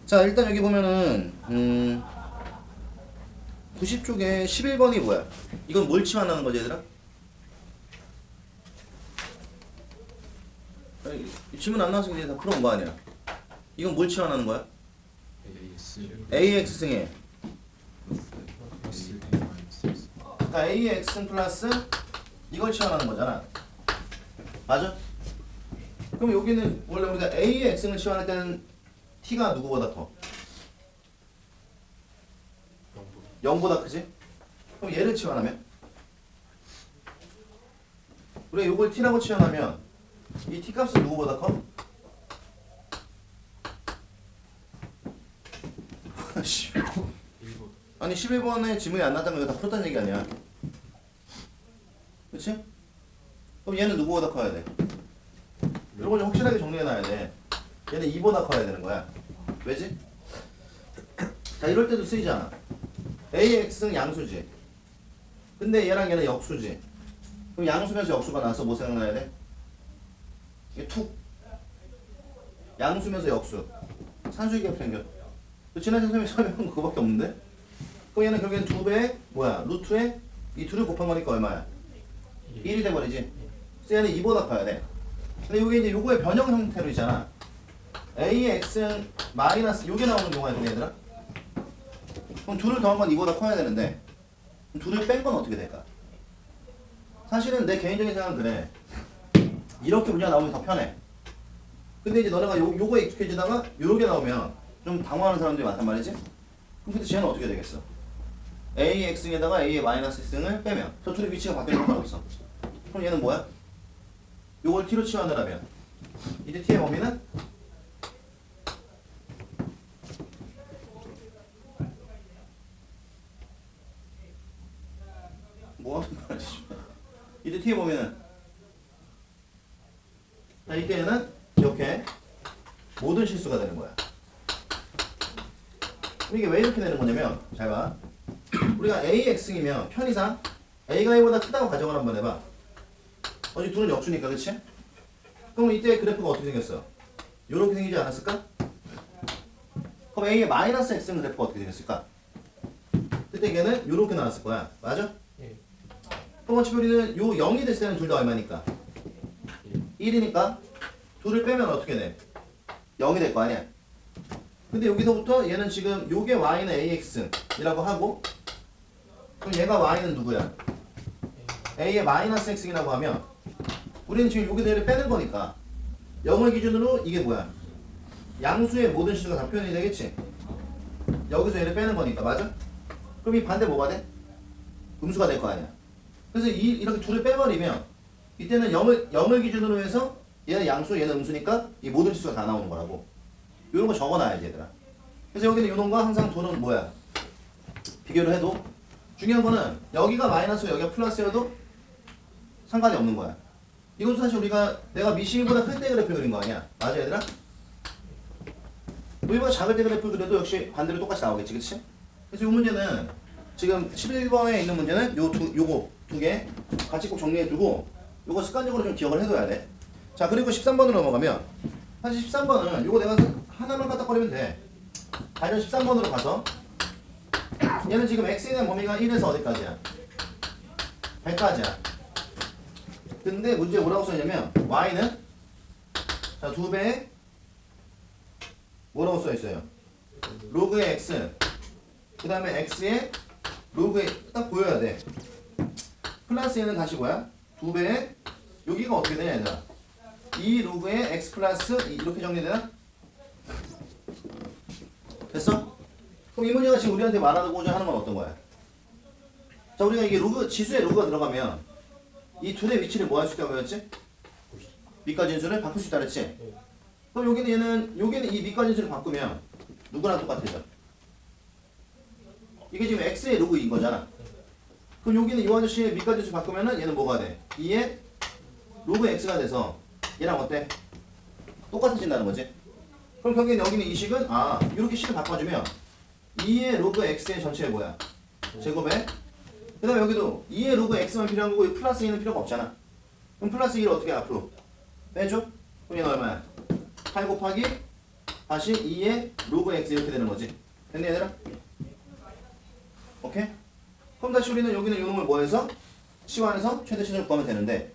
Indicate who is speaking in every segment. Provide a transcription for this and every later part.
Speaker 1: 자, 일단 여기 보면은 90쪽에 11번이 뭐야? 이건 뭘 치환하는 거지, 얘들아? 아니, 질문 안 나와서 이제 다 풀어온 거 아니야? 이건 뭘 치환하는 거야? AX 승에 그러니까 AX 승 플러스 이걸 치환하는 거잖아. 맞아? 그럼 여기는 원래 우리가 AX를 치환할 때는 T가 누구보다 커? 0보다 크지? 그럼 얘를 치환하면? 우리가 요걸 T라고 치환하면 이 T 값은 누구보다 커? 아니 11번에 지문이 안 나왔다는 거 다 풀었다는 얘기 아니야? 그치? 그럼 얘는 누구보다 커야 돼? 이런 걸 좀 확실하게 정리해놔야 돼. 얘는 2보다 커야 되는 거야. 왜지? 자, 이럴 때도 쓰이잖아. AX는 양수지. 근데 얘랑 얘는 역수지. 그럼 양수면서 역수가 나와서 뭐 생각나야 돼? 이게 툭. 양수면서 역수. 산수의 겹평균. 지난 선생님이 설명한 거 그거밖에 없는데? 그럼 얘는 결국엔 2배에 뭐야? 루트에 이 둘을 곱한 거니까 얼마야? 1이 돼버리지. 그래서 얘는 2보다 커야 돼. 근데 요게 이제 요거의 변형 형태로 있잖아. AX는 마이너스 요게 나오는 경우야, 그게 얘들아. 그럼 둘을 더한 건 2보다 커야 되는데 둘을 뺀 건 어떻게 될까? 사실은 내 개인적인 생각은 그래. 이렇게 문제가 나오면 더 편해. 근데 이제 너네가 요거에 익숙해지다가 요렇게 나오면 좀 당황하는 사람들이 많단 말이지? 그럼 근데 쟤는 어떻게 되겠어? AX에다가 A의 마이너스 X를 빼면 저 둘의 위치가 바뀌는 건 없어. 그럼 얘는 뭐야? 요걸 T로 치환을 하면 이제 T의 범위는 뭐 하는 거야? 이제 T의 범위는 자, 이때는 이렇게 모든 실수가 되는 거야. 이게 왜 이렇게 되는 거냐면 잘 봐. 우리가 AX이면 편의상 A가 A보다 크다고 가정을 한번 해봐. 어디 둘은 역수니까, 그치? 그럼 이때 그래프가 어떻게 생겼어? 요렇게 생기지 않았을까? 그럼 A의 마이너스 X는 그래프가 어떻게 생겼을까? 그때 얘는 요렇게 나왔을 거야. 맞아? 그럼 어차피 우리는 요 0이 됐을 때는 둘 다 얼마니까? 1이니까 둘을 빼면 어떻게 돼? 0이 될 거 아니야? 근데 여기서부터 얘는 지금 요게 y는 ax이라고 하고 그럼 얘가 y는 누구야? a의 마이너스 x이라고 하면 우리는 지금 여기서 얘를 빼는 거니까 0을 기준으로 이게 뭐야? 양수의 모든 실수가 다 표현이 되겠지? 여기서 얘를 빼는 거니까, 맞아? 그럼 이 반대 뭐가 돼? 음수가 될 거 아니야? 그래서 이렇게 둘을 빼버리면 이때는 0을 기준으로 해서 얘는 양수, 얘는 음수니까 이 모든 실수가 다 나오는 거라고. 이런 거 적어놔야지, 얘들아. 그래서 여기는 요놈과 항상 둘은 뭐야? 비교를 해도 중요한 거는 여기가 마이너스 여기가 플러스여도 상관이 없는 거야. 이것도 사실 우리가 내가 미시보다 클 때 그래프 그린 거 아니야? 맞아, 얘들아? 우리보다 작을 때 그래프 그려도 역시 반대로 똑같이 나오겠지, 그치? 그래서 이 문제는 지금 11번에 있는 문제는 요거 두 개 같이 꼭 정리해두고 요거 습관적으로 좀 기억을 해둬야 돼. 자, 그리고 13번으로 넘어가면 사실 13번은 요거 내가 하나만 까딱거리면 돼. 다른 13번으로 가서 얘는 지금 x에 대한 범위가 1에서 어디까지야? 100까지야. 근데 문제에 뭐라고 써있냐면 y는 자 2배에 뭐라고 써있어요? 로그의 x 그 다음에 x에 로그에 딱 보여야 돼. 플러스 얘는 다시 뭐야? 2배에 여기가 어떻게 되냐 얘들아? 2 로그의 x 플러스 2 이렇게 정리되나? 됐어? 그럼 이 문제가 지금 우리한테 말하고자 하는 건 어떤 거야? 자, 우리가 이게 로그, 지수에 로그가 들어가면 이 둘의 위치를 뭐 할 수 있다고 했지? 밑과 진수를 바꿀 수 있다 그랬지? 그럼 여기는 이 밑과 진수를 바꾸면 누구랑 똑같아져? 이게 지금 x의 로그 2인 거잖아. 그럼 여기는 이 아저씨의 밑과 진수 바꾸면은 얘는 뭐가 돼? 2의 로그 x가 돼서 얘랑 어때? 똑같아진다는 거지? 그럼 결국엔 여기는 이 식은 이렇게 식을 바꿔주면 2의 로그 x의 전체가 뭐야? 제곱에 그 다음에 여기도 2의 로그 x만 필요한 거고 플러스 2는 필요가 없잖아. 그럼 플러스 2를 어떻게 앞으로 빼줘? 그럼 얘는 얼마야? 8 곱하기 다시 2의 로그 x 이렇게 되는 거지. 됐니 얘들아? 오케이? 그럼 다시 우리는 여기는 이 놈을 뭐 해서? 치환해서 최대 최선을 구하면 되는데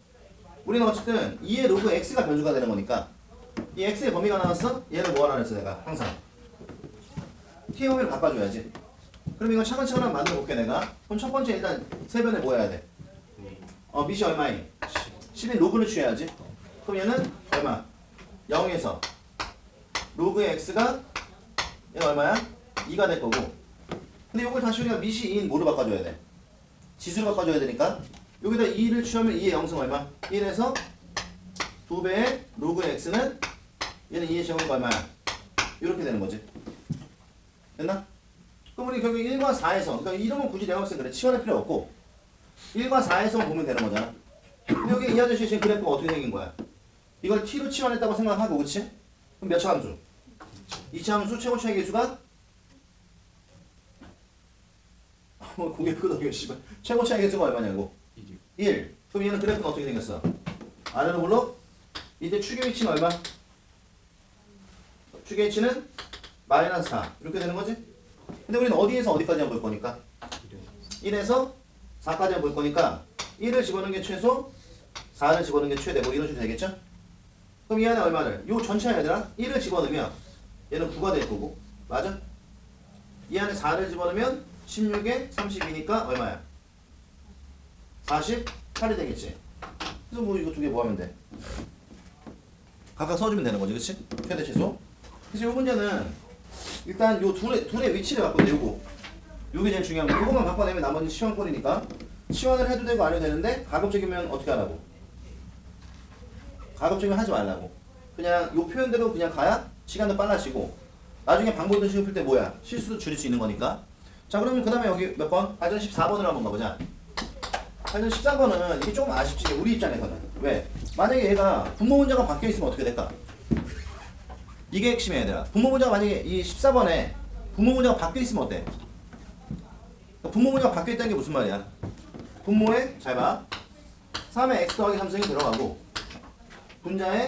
Speaker 1: 우리는 어쨌든 2의 로그 x가 변수가 되는 거니까 이 x의 범위가 나왔어? 얘를 뭐 하라 그랬어 내가 항상 t의 범위를 바꿔줘야지. 그럼 이거 차근차근 한번 만들어 볼게 내가. 그럼 첫 번째 일단 세변에 뭐 해야 돼? 밑이 얼마니? 10인 로그를 취해야지. 그럼 얘는 얼마? 0에서 로그의 x가 얘가 얼마야? 2가 될 거고. 근데 이걸 다시 우리가 밑이 2인 뭐로 바꿔줘야 돼? 지수로 바꿔줘야 되니까 여기다 2를 취하면 2의 영승 얼마? 1에서 2배의 로그의 x는 얘는 2의 제곱이 얼마야? 이렇게 되는 거지. 됐나? 그럼 우리 결국 1과 4에서 그러니까 이름은 굳이 내가 봤을 때 그래 치환할 필요 없고 1과 4에서만 보면 되는 거잖아. 근데 여기 이 아저씨 지금 그래프가 어떻게 생긴 거야? 이걸 t로 치환했다고 생각하고 그치? 그럼 몇 차 함수? 2차 함수 최고차의 계수가 공개 끄덕여 씨발 최고차의 계수가 얼마냐고? 1. 그럼 얘는 그래프는 어떻게 생겼어? 아래로 물러 이때 축의 위치는 얼마? 축의 위치는 마이너스 4 이렇게 되는 거지? 근데 우리는 어디에서 어디까지만 볼 거니까? 1에서 4까지만 볼 거니까 1을 집어넣는 게 최소 4를 집어넣는 게 최대 뭐 이런 식으로 되겠죠? 그럼 이 안에 얼마를? 요 전체 얘들아 1을 집어넣으면 얘는 9가 될 거고 맞아? 이 안에 4를 집어넣으면 16에 32니까 얼마야? 48이 되겠지? 그래서 뭐 이거 두 개 뭐 하면 돼? 각각 써주면 되는 거지 그치? 최대 최소. 그래서 요 문제는 일단 요 둘의 위치를 바꿔야 돼 요거. 요게 제일 중요한 거. 요거만 바꿔내면 나머지는 치환꼴이니까 치환을 해도 되고 안 해도 되는데 가급적이면 어떻게 하라고? 가급적이면 하지 말라고. 그냥 요 표현대로 그냥 가야 시간도 빨라지고 나중에 방법도 시급할 때 뭐야? 실수도 줄일 수 있는 거니까. 자 그러면 그 다음에 여기 몇 번? 발전 14번으로 한번 가보자. 발전 14번은 이게 조금 아쉽지 우리 입장에서는. 왜? 만약에 얘가 분모 문자가 바뀌어있으면 어떻게 될까? 이게 핵심이야 얘들아. 분모 문자가 만약에 이 14번에 분모 문자가 바뀌어있으면 어때? 분모 문자가 바뀌어있다는 게 무슨 말이야? 분모에 잘 봐. 3의 x 더하기 3승이 들어가고 분자에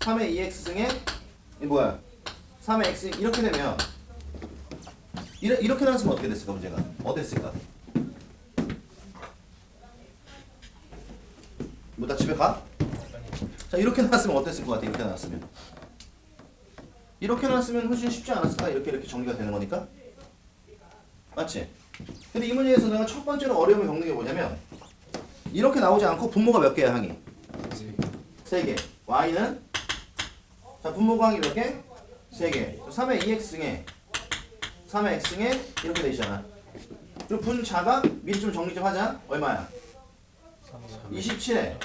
Speaker 1: 3의 2x 승에 이 뭐야? 3의 x 이렇게 되면 이렇게 나왔으면 어떻게 됐을까 문제가? 어땠을까? 뭐 나 집에 가? 자 이렇게 나왔으면 어땠을 것 같아? 이렇게 나왔으면 이렇게 나왔으면 훨씬 쉽지 않았을까? 이렇게 정리가 되는 거니까 맞지? 근데 이 문제에서 내가 첫 번째로 어려움을 겪는 게 뭐냐면 이렇게 나오지 않고 분모가 몇 개야 항이? 3개. y는 자 분모가 항이 몇 개? 3개. 3의 2x 승에 3의 x 승에 이렇게 돼 있잖아. 그리고 분자가 미리 좀 정리 좀 하자. 얼마야? 27에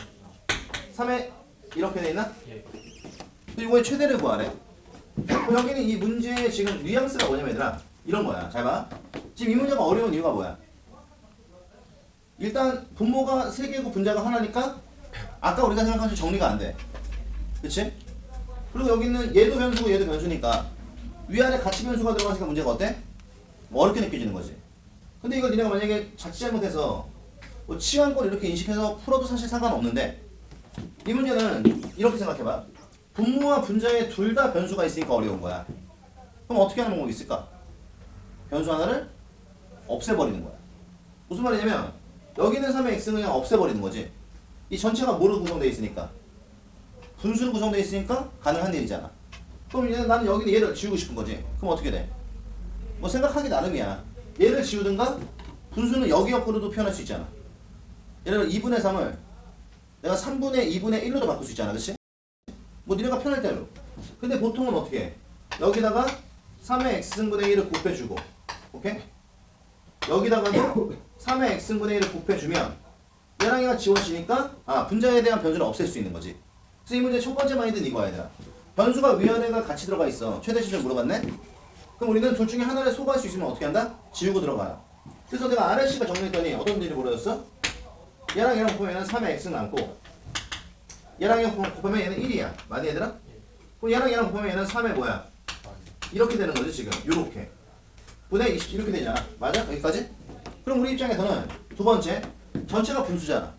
Speaker 1: 3에 이렇게 돼 있나? 그리고 이거의 최대를 구하래. 여기는 이 문제의 지금 뉘앙스가 뭐냐면 얘들아 이런 거야. 잘 봐. 지금 이 문제가 어려운 이유가 뭐야? 일단 분모가 3개고 분자가 하나니까 아까 우리가 생각한 정리가 안 돼. 그치? 그리고 여기는 얘도 변수고 얘도 변수니까 위아래 같이 변수가 들어가니까 문제가 어때? 뭐 어렵게 느껴지는 거지. 근데 이걸 니네가 만약에 자칫 잘못해서 뭐 치환꼴 이렇게 인식해서 풀어도 사실 상관없는데 이 문제는 이렇게 생각해봐. 분모와 분자에 둘 다 변수가 있으니까 어려운 거야. 그럼 어떻게 하는 방법이 있을까? 변수 하나를 없애버리는 거야. 무슨 말이냐면 여기는 3의 x는 그냥 없애버리는 거지. 이 전체가 뭐로 구성되어 있으니까? 분수로 구성되어 있으니까 가능한 일이잖아. 그럼 이제 나는 여기는 얘를 지우고 싶은 거지. 그럼 어떻게 돼? 뭐 생각하기 나름이야. 얘를 지우든가 분수는 여기 옆으로도 표현할 수 있잖아. 예를 들어 2분의 3을 내가 3분의 2분의 1로도 바꿀 수 있잖아. 그치? 뭐 니네가 편할 대로. 근데 보통은 어떻게 해? 여기다가 3의 x승분의 1을 곱해주고 오케이? 여기다가도 3의 x승분의 1을 곱해주면 얘랑 얘가 지워지니까 분자에 대한 변수를 없앨 수 있는 거지. 그래서 이 문제 첫 번째 마인드는 이거야 얘들아. 변수가 위아래가 같이 들어가 있어. 최대 시절 물어봤네? 그럼 우리는 둘 중에 하나를 소거할 수 있으면 어떻게 한다? 지우고 들어가요. 그래서 내가 RLC가 정리했더니 어떤 일이 벌어졌어? 얘랑 얘랑 곱하면 얘는 3의 x는 남고 얘랑 얘랑 곱하면 얘는 1이야. 맞니 얘들아? 그럼 얘랑 얘랑 곱하면 얘는 3의 뭐야? 이렇게 되는 거지 지금. 요렇게. 분의 20 이렇게 되잖아. 맞아? 여기까지? 그럼 우리 입장에서는 두 번째 전체가 분수잖아.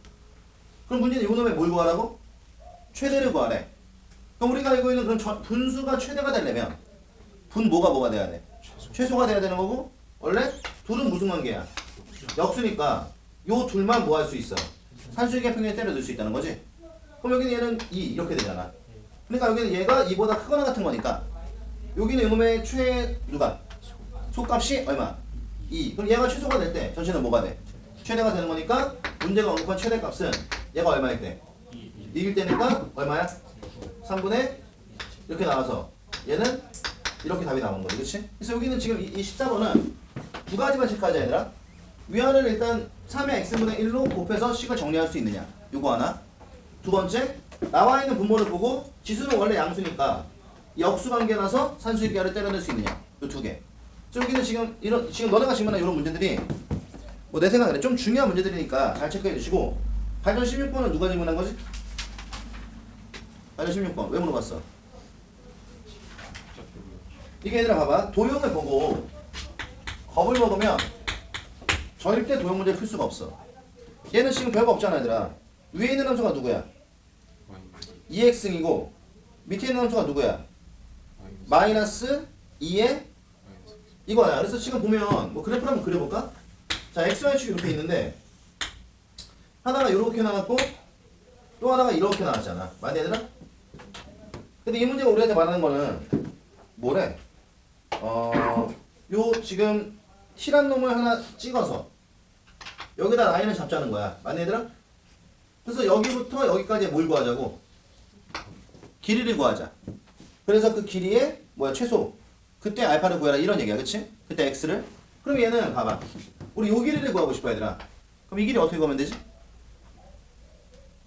Speaker 1: 그럼 문제는 요 놈의 뭘 구하라고? 최대를 구하래. 그럼 우리가 알고 있는 그런 분수가 최대가 되려면 분 뭐가 돼야 돼? 최소가 돼야 되는 거고 원래 둘은 무슨 관계야? 역수니까 요 둘만 뭐 할 수 있어? 산수유기의 평균에 때려 넣을 수 있다는 거지? 그럼 여기는 얘는 2 이렇게 되잖아. 그러니까 여기는 얘가 2보다 크거나 같은 거니까 여기는 이놈의 누가? 소값이 얼마? 2. 그럼 얘가 최소가 될 때 전체는 뭐가 돼? 최대가 되는 거니까 문제가 언급한 최대값은 얘가 얼마일 때? 2일 때니까 얼마야? 3분의 이렇게 나와서 얘는 이렇게 답이 나온 거지, 그치? 그래서 여기는 지금 이 14번은 두 가지만 체크하자 얘들아. 위안을 일단 3의 x분의 1로 곱해서 식을 정리할 수 있느냐 요거 하나. 두 번째 나와 있는 분모를 보고 지수는 원래 양수니까 역수 관계라서 산수유기하를 때려낼 수 있느냐 요 두 개. 그래서 여기는 지금 너네가 질문한 이런 문제들이 뭐 내 생각에 좀 중요한 문제들이니까 잘 체크해 주시고 발전 16번은 누가 질문한 거지? 발전 16번 왜 물어봤어? 이게 얘들아 봐봐. 도형을 보고 겁을 먹으면 절대 도형 문제를 풀 수가 없어. 얘는 지금 별거 없잖아 얘들아. 위에 있는 함수가 누구야? 2x이고 밑에 있는 함수가 누구야? 마이너스 2의 이거야. 그래서 지금 보면 뭐 그래프를 한번 그려볼까? 자, xy축이 이렇게 있는데 하나가 이렇게 나왔고 또 하나가 이렇게 나왔잖아. 맞니 얘들아? 근데 이 문제가 우리한테 말하는 거는 뭐래? 요 지금 t란 놈을 하나 찍어서 여기다 라인을 잡자는 거야. 맞니 얘들아? 그래서 여기부터 여기까지 뭘 구하자고? 길이를 구하자. 그래서 그 길이의 뭐야 최소. 그때 알파를 구해라 이런 얘기야, 그치? 그때 x를. 그럼 얘는 봐봐. 우리 요 길이를 구하고 싶어 얘들아. 그럼 이 길이 어떻게 구하면 되지?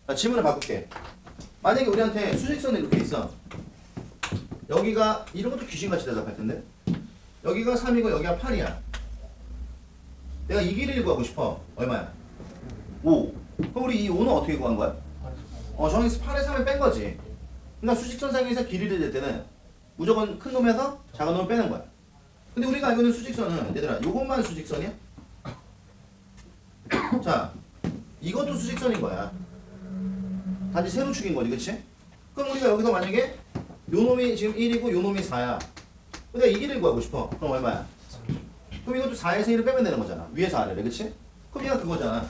Speaker 1: 자, 질문을 바꿀게. 만약에 우리한테 수직선이 이렇게 있어. 여기가 이런 것도 귀신같이 대답할 텐데. 여기가 3이고 여기가 8이야. 내가 이 길이를 구하고 싶어. 얼마야? 5. 그럼 우리 이 5는 어떻게 구한 거야? 저기서 8에 3을 뺀 거지. 그러니까 수직선상에서 길이를 낼 때는 무조건 큰 놈에서 작은 놈을 빼는 거야. 근데 우리가 알고 있는 수직선은 얘들아 요것만 수직선이야? 자, 이것도 수직선인 거야. 단지 세로축인 거지, 그치? 그럼 우리가 여기서 만약에 요 놈이 지금 1이고 요 놈이 4야. 근데 이 길이를 구하고 싶어. 그럼 얼마야? 그럼 이것도 4에서 1을 빼면 되는 거잖아. 위에서 아래를, 그치? 그럼 얘가 그거잖아.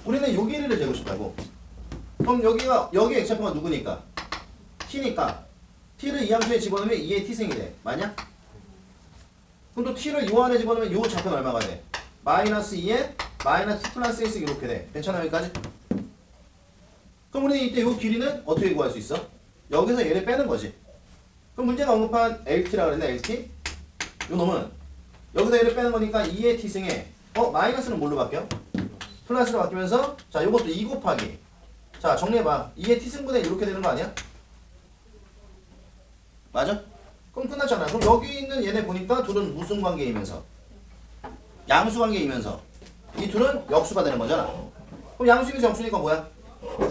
Speaker 1: 우리는 요 길이를 재고 싶다고. 그럼 여기 x좌표가 누구니까? t니까 t를 이 함수에 집어넣으면 2의 t승이 돼. 맞냐? 그럼 또 t를 요 안에 집어넣으면 요 좌표는 얼마가 돼? 마이너스 2에 마이너스 t 플러스 1승 이렇게 돼. 괜찮아 여기까지? 그럼 우리는 이때 요 길이는 어떻게 구할 수 있어? 여기서 얘를 빼는 거지. 그럼 문제가 언급한 LT라 그랬네, LT? 요 놈은 여기서 얘를 빼는 거니까 2의 t승에 마이너스는 뭘로 바뀌어? 플러스로 바뀌면서 자, 요것도 2 곱하기 자, 정리해봐. 2의 t승분의 이렇게 되는 거 아니야? 맞아? 그럼 끝났잖아. 그럼 여기 있는 얘네 보니까 둘은 무슨 관계이면서? 양수 관계이면서 이 둘은 역수가 되는 거잖아. 그럼 양수이면서 역수니까 뭐야?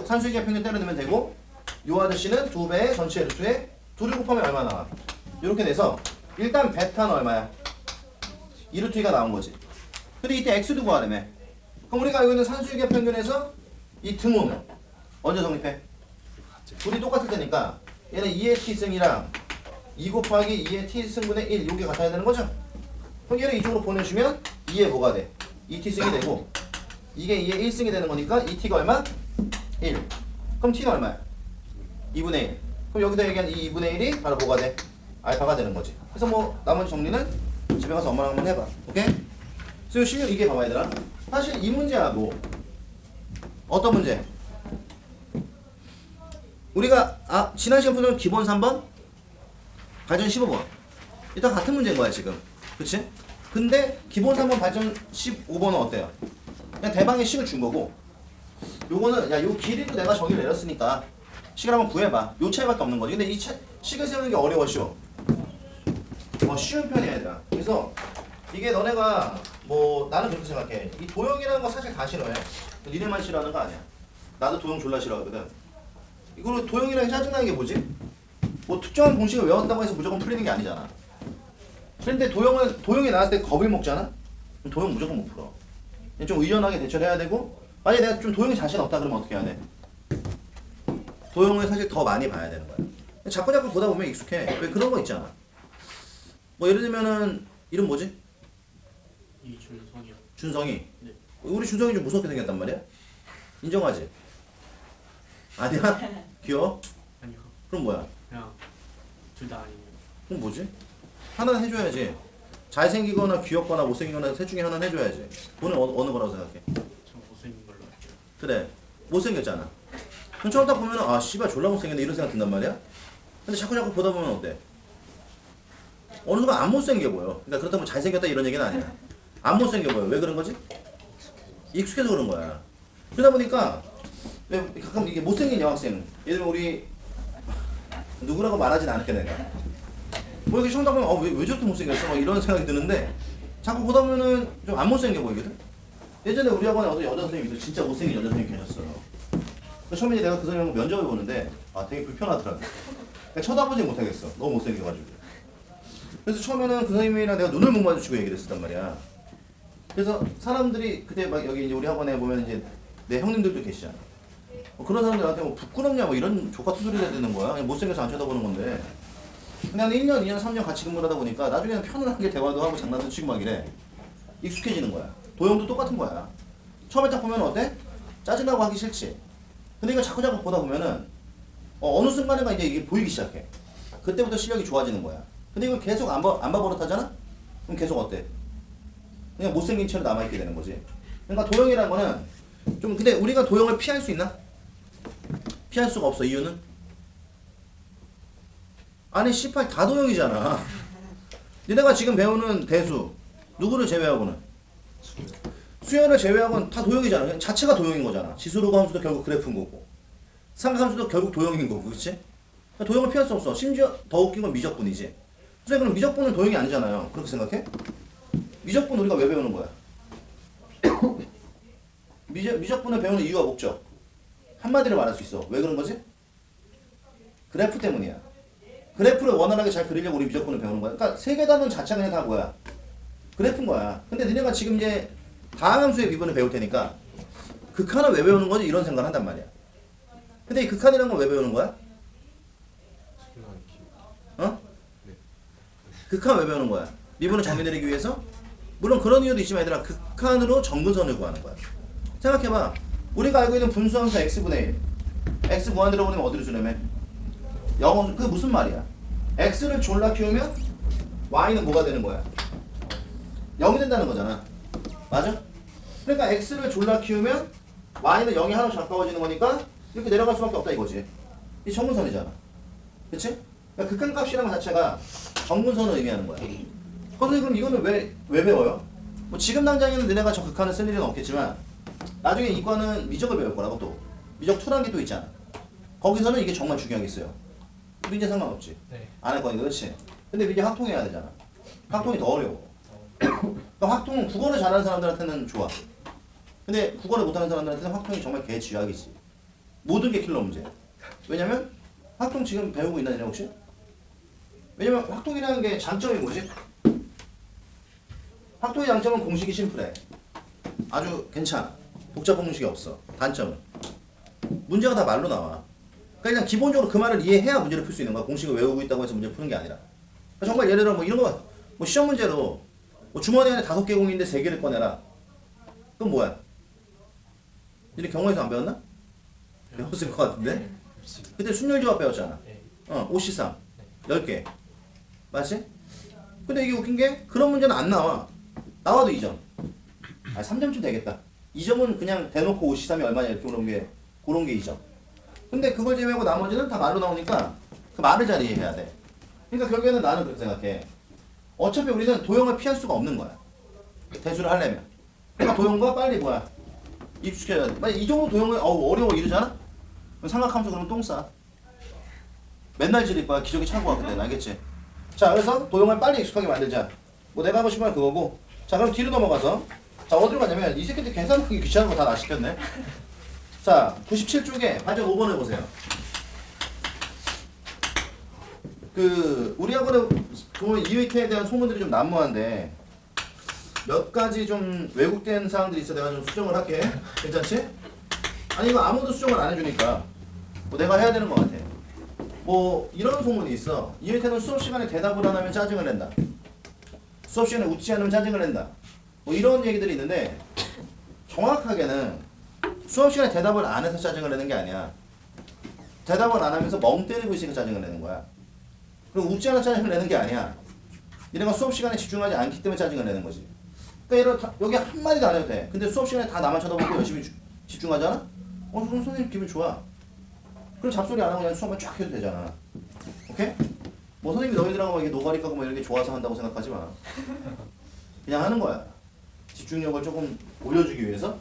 Speaker 1: 산수유기의 평균 때려넣으면 되고 요 아저씨는 2배의 전체 루트에 2를 곱하면 얼마 나와? 이렇게 돼서 일단 베타는 얼마야? 2루트 2가 나온 거지. 근데 이때 x도 구하려며. 그럼 우리가 알고 있는 산수유기의 평균에서 이 등호는 언제 성립해? 둘이 똑같을 테니까 얘는 2의 t승이랑 2 곱하기 2의 t승분의 1 요게 같아야 되는 거죠? 그럼 얘를 이쪽으로 보내주면 2의 뭐가 돼? 2t승이 되고 이게 2의 1승이 되는 거니까 2t가 얼마? 1. 그럼 t는 얼마야? 2분의 1. 그럼 여기서 얘기한 이 2분의 1이 바로 뭐가 돼? 알파가 되는 거지. 그래서 뭐 나머지 정리는 집에 가서 엄마랑 한번 해봐. 오케이? 그래서 실력 이게 봐봐 얘들아. 사실 이 문제하고 어떤 문제? 우리가 지난 시간 푸는 기본 3번 발전 15번 일단 같은 문제인 거야 지금. 그치? 근데 기본 3번 발전 15번은 어때요? 그냥 대방의 식을 준 거고 요거는 요 길이도 내가 정의를 내렸으니까 식을 한번 구해봐. 요 차이밖에 없는 거지. 근데 이 식을 세우는 게 어려워 쉬워? 쉬운 편이야 얘들아. 그래서 이게 너네가 뭐 나는 그렇게 생각해. 이 도형이라는 거 사실 다 싫어해. 니네만 싫어하는 거 아니야. 나도 도형 졸라 싫어하거든. 이거를 도형이랑 짜증나는 게 뭐지? 뭐 특정한 공식을 외웠다고 해서 무조건 풀리는 게 아니잖아. 그런데 도형이 나왔을 때 겁을 먹잖아? 그럼 도형 무조건 못 풀어. 좀 의연하게 대처를 해야 되고 만약에 내가 좀 도형이 자신 없다 그러면 어떻게 해야 돼? 도형을 사실 더 많이 봐야 되는 거야. 자꾸 보다 보면 익숙해. 왜 그런 거 있잖아. 뭐 예를 들면은 이름 뭐지?
Speaker 2: 이준성이요.
Speaker 1: 준성이.
Speaker 2: 네.
Speaker 1: 우리 준성이 좀 무섭게 생겼단 말이야? 인정하지? 아니야? 귀여워?
Speaker 2: 아니요.
Speaker 1: 그럼 뭐야?
Speaker 2: 그냥 둘 다 아니에요.
Speaker 1: 그럼 뭐지? 하나는 해줘야지. 잘생기거나 귀엽거나 못생기거나 셋 중에 하나는 해줘야지. 너는 어느 거라고 생각해?
Speaker 2: 저 못생긴 걸로 할게요.
Speaker 1: 그래. 못생겼잖아. 그럼 처음 딱 보면은 아 씨발 졸라 못생겼네 이런 생각 든단 말이야? 근데 자꾸 보다 보면 어때? 어느 순간 안 못생겨 보여. 그러니까 그렇다고 잘생겼다 이런 얘기는 아니야. 안 못생겨 보여. 왜 그런 거지? 익숙해서 그런 거야. 그러다 보니까 왜 가끔 이게 못생긴 여학생 예를 들면 우리 누구라고 말하진 않을게 내가 뭐 이렇게 시험 딱 보면 왜 저렇게 못생겼어? 막 이런 생각이 드는데 자꾸 보다 보면은 좀 안 못생겨 보이거든? 예전에 우리 학원에 어떤 여자 선생님이 있어. 진짜 못생긴 여자 선생님이 계셨어요. 처음에 내가 그 선생님 면접을 보는데 아 되게 불편하더라고. 그러니까 쳐다보지 못하겠어. 너무 못생겨가지고. 그래서 처음에는 그 선생님이랑 내가 눈을 못 마주치고 얘기를 했었단 말이야. 그래서 사람들이 그때 막 여기 이제 우리 학원에 보면 이제 내 형님들도 계시잖아. 그런 사람들한테 뭐 부끄럽냐 뭐 이런 족같은 소리를 듣는 거야. 그냥 못생겨서 안 쳐다보는 건데. 근데 한 1년, 2년, 3년 같이 근무를 하다 보니까 나중에는 편안하게 대화도 하고 장난도 치고 막 이래. 익숙해지는 거야. 도형도 똑같은 거야. 처음에 딱 보면 어때? 짜증나고 하기 싫지. 근데 이거 자꾸 보다 보면은 어느 순간인가 이제 이게 보이기 시작해. 그때부터 실력이 좋아지는 거야. 근데 이걸 계속 안 봐버릇하잖아? 그럼 계속 어때? 그냥 못생긴 채로 남아있게 되는 거지. 그러니까 도형이라는 거는 좀 근데 우리가 도형을 피할 수 있나? 피할 수가 없어. 이유는? 아니 C8 다 도형이잖아. 니네가 지금 배우는 대수 누구를 제외하고는? 수열을 제외하고는 다 도형이잖아. 그냥 자체가 도형인 거잖아. 지수로그 함수도 결국 그래프인 거고 삼각함수도 결국 도형인 거고 그치? 그러니까 도형을 피할 수 없어. 심지어 더 웃긴 건 미적분이지. 선생님 그럼 미적분은 도형이 아니잖아요. 그렇게 생각해? 미적분 우리가 왜 배우는 거야? 미적분을 배우는 이유와 목적 한마디로 말할 수 있어. 왜 그런 거지? 그래프 때문이야. 그래프를 원활하게 잘 그리려고 우리 미적분을 배우는 거야. 그러니까 세계단원 자체가 그냥 다 뭐야? 그래프인 거야. 근데 니네가 지금 이제 다항함수의 미분을 배울 테니까 극한을 왜 배우는 거지? 이런 생각을 한단 말이야. 근데 이 극한이라는 건 왜 배우는 거야? 어? 극한 왜 배우는 거야? 미분을 정리 내리기 위해서? 물론 그런 이유도 있지만 얘들아 극한으로 정근선을 구하는 거야. 생각해봐. 우리가 알고 있는 분수함수 x분의 1 x 무한대로 보내면 어디로 주려면? 영어 그게 무슨 말이야? x를 졸라 키우면 y는 뭐가 되는 거야? 0이 된다는 거잖아. 맞아? 그러니까 x를 졸라 키우면 y는 0이 하나로 가까워지는 거니까 이렇게 내려갈 수밖에 없다 이거지. 이 정근선이잖아. 그치? 그러니까 극한값이라는 것 자체가 정근선을 의미하는 거야. 선생님 그럼 이거는 왜 배워요? 뭐 지금 당장에는 너네가 저 극한을 쓸 일은 없겠지만 나중에 이과는 미적을 배울 거라고 또 미적 2라는 게 또 있잖아. 거기서는 이게 정말 중요하겠어요. 민재 상관없지.
Speaker 2: 네.
Speaker 1: 안 할 거니까 그렇지. 근데 민재 확통해야 되잖아. 확통이 더 어려워. 그러니까 확통은 국어를 잘하는 사람들한테는 좋아. 근데 국어를 못하는 사람들한테는 확통이 정말 개쥐약이지. 모든 게 킬러 문제야. 왜냐면 확통 지금 배우고 있나 혹시? 왜냐면 확통이라는 게 장점이 뭐지? 확통의 장점은 공식이 심플해. 아주 괜찮아. 복잡한 공식이 없어. 단점은 문제가 다 말로 나와. 그러니까 일단 기본적으로 그 말을 이해해야 문제를 풀 수 있는 거야. 공식을 외우고 있다고 해서 문제 푸는 게 아니라. 그러니까 정말 예를 들어 뭐 이런 거, 뭐 시험 문제로 뭐 주머니 안에 5개 공인데 3개를 꺼내라. 그건 뭐야? 니네 경호에서 안 배웠나? 배웠을 것 같은데? 그때 순열조합 배웠잖아. 5C3 10개. 맞지? 근데 이게 웃긴 게 그런 문제는 안 나와. 나와도 2점. 아 3점쯤 되겠다. 2점은 그냥 대놓고 5C3이 얼마냐 이렇게 그런 게 2점. 근데 그걸 제외하고 나머지는 다 말로 나오니까 그 말을 잘 이해해야 돼. 그러니까 결국에는 나는 그렇게 생각해. 어차피 우리는 도형을 피할 수가 없는 거야. 대수를 하려면. 그러니까 도형과 빨리 뭐야? 익숙해야 돼. 이 정도 도형을 어려워 이러잖아? 그럼 삼각함수 그러면 똥 싸. 맨날 지릴 거야. 기저귀 차고 와 그때 알겠지? 자 그래서 도형을 빨리 익숙하게 만들자. 뭐 내가 하고 싶은 건 그거고. 자 그럼 뒤로 넘어가서 자 어디로 가냐면 이 새끼들 계산하기 귀찮은 거 다 나 시켰네. 자 97쪽에 반전 5번 해보세요. 그 우리 학원에 보면 이외캐에 대한 소문들이 좀 난무한데 몇 가지 좀 왜곡된 사항들이 있어. 내가 좀 수정을 할게. 괜찮지? 아니 이거 아무도 수정을 안 해주니까 뭐 내가 해야 되는 것 같아. 뭐 이런 소문이 있어. 이외캐는 수업 시간에 대답을 안 하면 짜증을 낸다. 수업 시간에 웃지 않으면 짜증을 낸다. 뭐 이런 얘기들이 있는데 정확하게는 수업 시간에 대답을 안 해서 짜증을 내는 게 아니야. 대답을 안 하면서 멍 때리고 있으니까 짜증을 내는 거야. 그럼 웃지 않아 짜증을 내는 게 아니야. 얘네가 수업 시간에 집중하지 않기 때문에 짜증을 내는 거지. 그러니까 여기 한마디도 안 해도 돼. 근데 수업 시간에 다 나만 쳐다보고 열심히 집중하잖아? 그럼 선생님 기분 좋아. 그럼 잡소리 안 하고 그냥 수업만 쫙 해도 되잖아. 오케이? 뭐 선생님이 너희들하고 막 이게 노가리 까고 막 이런 게 좋아서 한다고 생각하지 마. 그냥 하는 거야. 집중력을 조금 올려주기 위해서.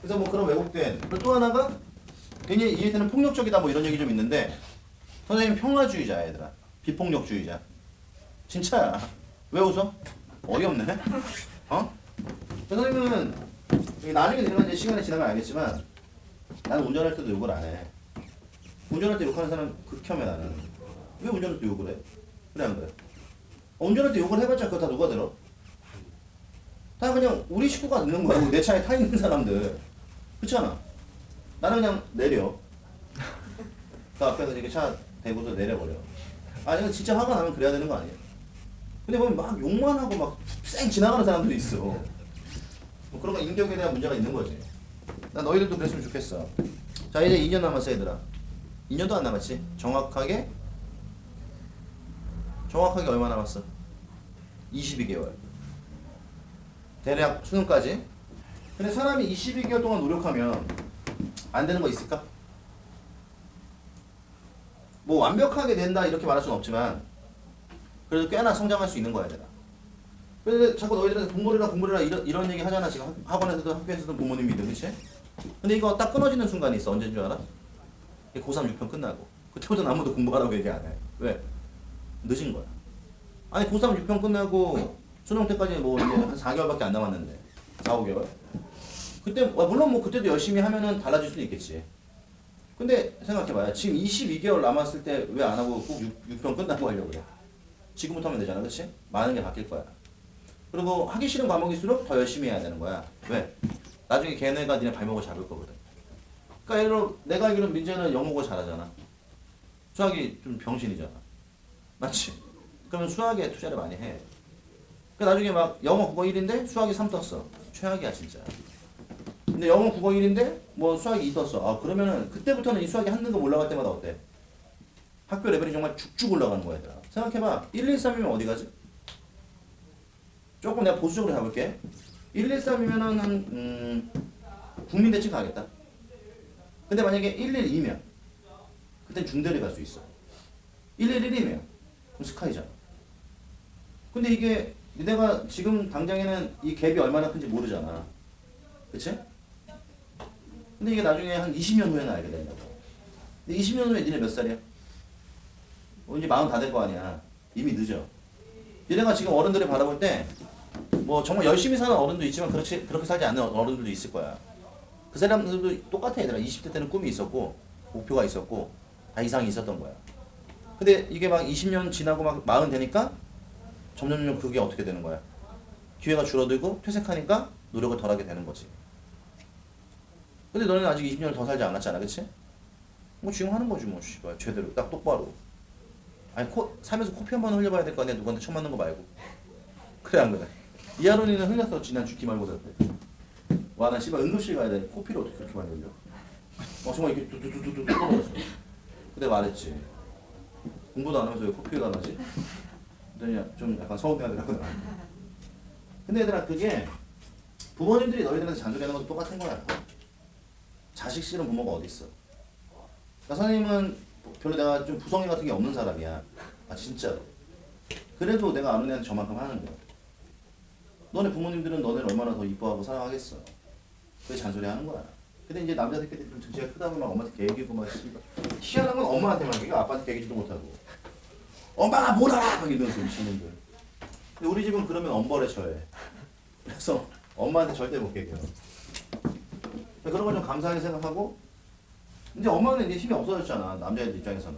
Speaker 1: 그래서 뭐 그런 왜곡된. 그리고 또 하나가 굉장히 이해되는 폭력적이다 뭐 이런 얘기 좀 있는데 선생님 평화주의자야 얘들아. 비폭력주의자. 진짜야. 왜 웃어? 어이없네. 어? 선생님은 나중에 내가 이제 시간이 지나면 알겠지만 나는 운전할 때도 욕을 안 해. 운전할 때 욕하는 사람 극혐해 나는. 왜 운전할 때 욕을 해? 그래 안 그래? 운전할 때 욕을 해봤자 그거 다 누가 들어? 다 그냥 우리 식구가 듣는 거야. 내 차에 타 있는 사람들. 그렇잖아. 나는 그냥 내려. 그 앞에서 이렇게 차 대고서 내려버려. 아 이거 진짜 화가 나면 그래야 되는 거 아니야? 근데 보면 막 욕만 하고 막 쌩 지나가는 사람들이 있어. 뭐 그런 거 인격에 대한 문제가 있는 거지. 나 너희들도 그랬으면 좋겠어. 자 이제 2년 남았어 얘들아. 2년도 안 남았지? 정확하게 얼마 남았어? 22개월. 대략 수능까지. 근데 사람이 22개월 동안 노력하면 안 되는 거 있을까? 뭐 완벽하게 된다 이렇게 말할 수는 없지만 그래도 꽤나 성장할 수 있는 거야 내가. 그래서 자꾸 너희들한테 공부해라 이런 얘기 하잖아. 지금 학원에서도 학교에서도 부모님이들 그치? 근데 이거 딱 끊어지는 순간이 있어. 언제인 줄 알아? 고3 6편 끝나고 그때부터는 아무도 공부하라고 얘기 안 해. 왜? 늦은 거야. 아니 고3 6편 끝나고 수능 때까지 뭐 이제 한 4개월밖에 안 남았는데 4, 5개월 그때 물론 뭐 그때도 열심히 하면은 달라질 수도 있겠지. 근데 생각해봐요. 지금 22개월 남았을 때 왜 안 하고 꼭 6편 끝나고 하려고 그래? 지금부터 하면 되잖아. 그치? 많은 게 바뀔 거야. 그리고 하기 싫은 과목일수록 더 열심히 해야 되는 거야. 왜? 나중에 걔네가 니네 발목을 잡을 거거든. 그러니까 예를 들어 내가 알기로는 민재는 영어가 잘하잖아. 수학이 좀 병신이잖아. 맞지? 그러면 수학에 투자를 많이 해. 그러니까 나중에 막 영어 국어 1인데 수학이 3 떴어. 최악이야 진짜. 근데 영어 국어 1인데 뭐 수학이 2 떴어. 아 그러면은 그때부터는 이 수학이 한 등급 올라갈 때마다 어때? 학교 레벨이 정말 쭉쭉 올라가는 거야 얘들아. 생각해봐. 1, 2, 3이면 어디 가지? 조금 내가 보수적으로 잡을게. 1, 2, 3이면은 한 국민대쯤 가겠다. 근데 만약에 1, 1, 2면 그땐 중대를 갈 수 있어. 1, 1, 1이면 그럼 스카이잖아. 근데 이게 내가 지금 당장에는 이 갭이 얼마나 큰지 모르잖아. 그치? 근데 이게 나중에 한 20년 후에는 알게 된다고. 근데 20년 후에 니네 몇 살이야? 이제 40 다 될 거 아니야. 이미 늦어. 얘네가 지금 어른들을 바라볼 때 뭐 정말 열심히 사는 어른도 있지만 그렇게 살지 않는 어른들도 있을 거야. 그 사람들도 똑같아 얘들아. 20대 때는 꿈이 있었고 목표가 있었고 다 이상이 있었던 거야. 근데 이게 막 20년 지나고 막 40 되니까 점점 그게 어떻게 되는 거야? 기회가 줄어들고 퇴색하니까 노력을 덜 하게 되는 거지. 근데 너는 아직 20년을 더 살지 않았잖아. 그치? 뭐 지금 하는 거지 뭐 씨발 제대로 딱 똑바로. 아니 살면서 코피 한 번 흘려봐야 될 거 아니야. 누구한테 쳐 맞는 거 말고. 그래 안 그래? 이하론이는 흘렸어 지난주 기말고사 때. 와 나 씨발 응급실 가야 돼. 코피를 어떻게 그렇게 많이 흘려? 정말 이렇게 뚜뚜뚜뚜뚜 떨어졌어. 근데 말했지. 공부도 안 하면서 왜 코피가 나지? 그랬더니 좀 약간 서운해야 되거든. 근데 얘들아 그게 부모님들이 너희들한테 잔소리하는 것도 똑같은 거야. 자식 싫은 부모가 어디 있어? 그러니까 선생님은 별로 내가 좀 부성애 같은 게 없는 사람이야. 아 진짜로. 그래도 내가 아는 애한테 저만큼 하는 거야. 너네 부모님들은 너네를 얼마나 더 이뻐하고 사랑하겠어. 그게 잔소리 하는 거야. 근데 이제 남자들끼리 좀 등치가 크다 보면 막 엄마한테 개기고 막 씨발. 희한한 건 엄마한테만 개기고 아빠한테 개기지도 못하고. 엄마가 뭘 알아! 막 이러면서 미친놈들. 근데 우리 집은 그러면 엄벌에 처해. 그래서 엄마한테 절대 못 개겨. 그런 걸 좀 감사하게 생각하고 이제 엄마는 이제 힘이 없어졌잖아. 남자애들 입장에서는.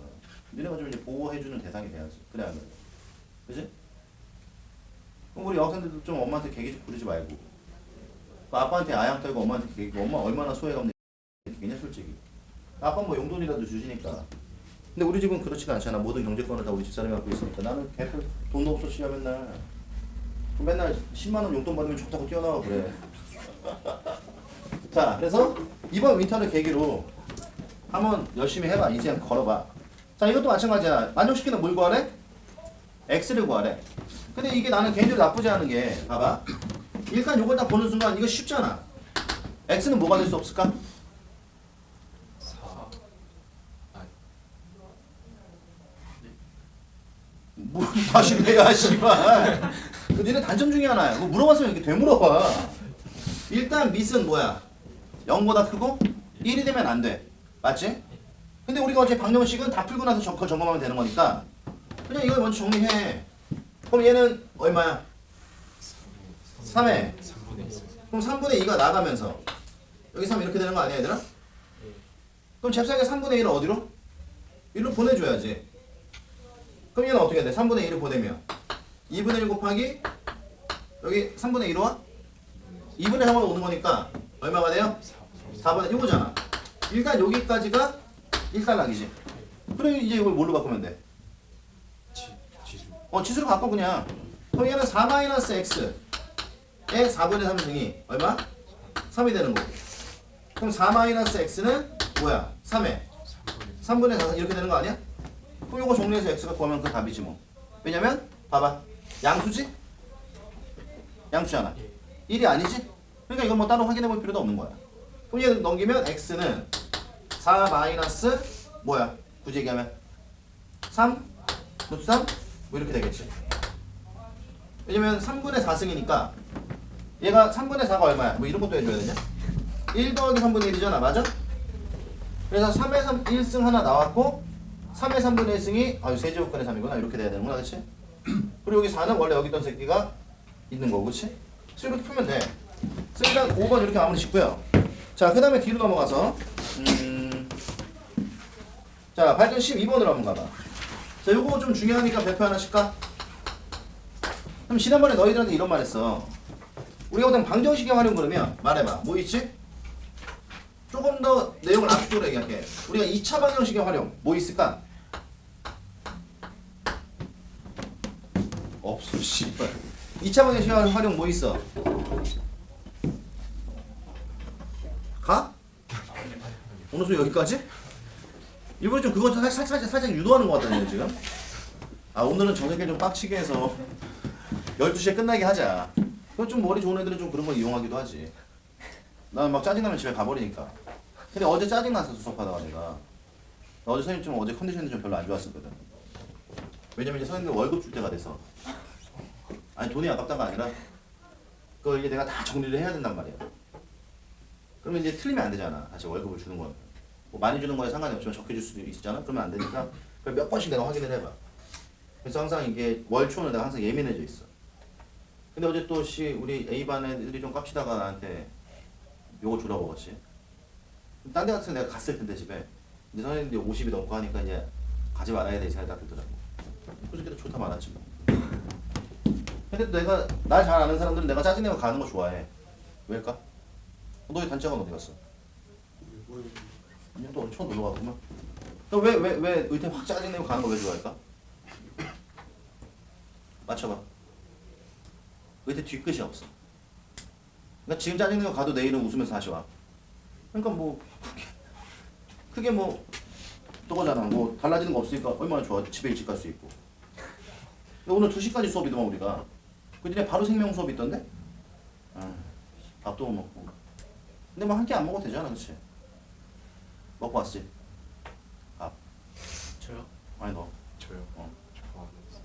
Speaker 1: 니네가 좀 이제 보호해주는 대상이 돼야지. 그래 안 그래? 그지? 그럼 우리 여학생들도 좀 엄마한테 개기지 부리지 말고 아빠한테 아양 떨고 엄마한테 개기고 엄마 얼마나 소외감 느끼겠냐 솔직히. 아빠 뭐 용돈이라도 주시니까. 근데 우리 집은 그렇지가 않잖아. 모든 경제권을 다 우리 집사람이 갖고 있으니까 나는 개뿔 돈도 없어 씨야 맨날. 맨날 10만원 용돈 받으면 좋다고 뛰어나와 그래. 자, 그래서 이번 윈터를 계기로 한번 열심히 해봐. 인생 걸어봐. 자, 이것도 마찬가지야. 만족시키는 뭘 구하래? X를 구하래. 근데 이게 나는 개인적으로 나쁘지 않은 게 봐봐. 일단 요걸 딱 보는 순간 이거 쉽잖아. X는 뭐가 될 수 없을까?
Speaker 3: 4. 아,
Speaker 1: 뭐 다시 해야 씨발. 그 니네 단점 중에 하나야. 뭐 물어봤으면 이렇게 되물어봐. 일단 밑은 뭐야? 0보다 크고 1이 되면 안 돼. 맞지? 근데 우리가 어제 방정식은 다 풀고 나서 그거 점검하면 되는 거니까 그냥 이걸 먼저 정리해. 그럼 얘는 얼마야? 3에
Speaker 3: 3분의 2.
Speaker 1: 그럼 3분의 2가 나가면서 여기 3 이렇게 되는 거 아니야 얘들아? 그럼 잽싸게 3분의 1을 어디로? 1로 보내줘야지. 그럼 얘는 어떻게 돼? 3분의 1을 보내면 2분의 1 곱하기 여기 3분의 1로 와? 2분의 3으로 오는 거니까 얼마가 돼요? 4분의 1이잖아. 일단 여기까지가 1단락이지. 그럼 이제 이걸 뭘로 바꾸면 돼?
Speaker 3: 지수.
Speaker 1: 지수로 바꿔 그냥. 그럼 얘는 4-x의 4분의 3승이 얼마? 3이 되는 거고. 그럼 4-x는 뭐야? 3에 3분의 4 이렇게 되는 거 아니야? 그럼 이거 정리해서 x가 구하면 그 답이지 뭐. 왜냐면 봐봐. 양수지? 양수잖아. 1이 아니지? 그러니까 이건 뭐 따로 확인해 볼 필요도 없는 거야. 그럼 얘 넘기면 x는 4 마이너스 뭐야? 굳이 얘기하면 3 루트 3 뭐 이렇게 되겠지. 왜냐면 3분의 4승이니까 얘가 3분의 4가 얼마야? 뭐 이런 것도 해줘야 되냐? 1 더하기 3분의 1이잖아. 맞아? 그래서 3의 3 1승 하나 나왔고 3의 3분의 1승이 세제곱근의 3이구나. 이렇게 돼야 되는구나. 그치? 그리고 여기 4는 원래 여기 있던 새끼가 있는 거고. 그치? 그래서 이렇게 풀면 돼. 그래서 일단 5번 이렇게 마무리 짓고요. 자, 그 다음에 뒤로 넘어가서 자, 발전 12번으로 한번 가봐. 자, 요거 좀 중요하니까 발표 하나 칠까? 그럼 지난번에 너희들한테 이런 말 했어. 우리가 보통 방정식의 활용 그러면 말해봐. 뭐 있지? 조금 더 내용을 압축적으로 얘기할게. 우리가 2차 방정식의 활용 뭐 있을까? 없어 씨발. 2차 방정식의 활용 뭐 있어? 가? 오늘 수 여기까지? 일부러 좀 그거 살짝 유도하는 것 같다는 지금. 오늘은 저녁에 좀 빡치게 해서 12시에 끝나게 하자. 그건 좀 머리 좋은 애들은 좀 그런 거 이용하기도 하지. 나는 막 짜증나면 집에 가버리니까. 근데 어제 짜증났어 수업하다가 내가. 나 어제 선생님 좀 어제 컨디션이 좀 별로 안 좋았었거든. 왜냐면 이제 선생님들 월급 줄 때가 돼서. 아니 돈이 아깝다가 아니라 그걸 이제 내가 다 정리를 해야 된단 말이야. 그러면 이제 틀리면 안 되잖아. 다시 월급을 주는 건. 뭐 많이 주는 거에 상관이 없지만 적게 줄 수도 있잖아. 그러면 안 되니까 그걸 몇 번씩 내가 확인을 해봐. 그래서 항상 이게 월초는 내가 항상 예민해져 있어. 근데 어제 또 우리 A반 애들이 좀 깝치다가 나한테 요거 주라고 그랬지. 딴 데 같은 내가 갔을 텐데 집에. 근데 선생님들이 50이 넘고 하니까 이제 가지 말아야 돼 이 생각이 딱 들더라고. 그저께도 좋다 말았지 뭐. 근데 내가 날 잘 아는 사람들은 내가 짜증내고 가는 거 좋아해. 왜일까? 너희 단짝은 어디 갔어? 아니 또 오늘 처음 놀러 가구만. 너 왜 의태 확 짜증내고 가는 거 왜 좋아할까? 맞춰봐. 의태 뒤끝이 없어. 그러니까 지금 짜증내고 가도 내일은 웃으면서 다시 와. 그러니까 뭐 크게 뭐 그거잖아. 뭐 달라지는 거 없으니까 얼마나 좋아. 집에 일찍 갈 수 있고. 오늘 2시까지 수업이더만 우리가. 그 뒤에 바로 생명 수업 있던데? 밥도 못 먹고. 근데 뭐 한 끼 안 먹어도 되잖아, 그치? 먹고 왔지? 밥.
Speaker 2: 저요?
Speaker 1: 아니 너.
Speaker 3: 저요. 저안 했어요.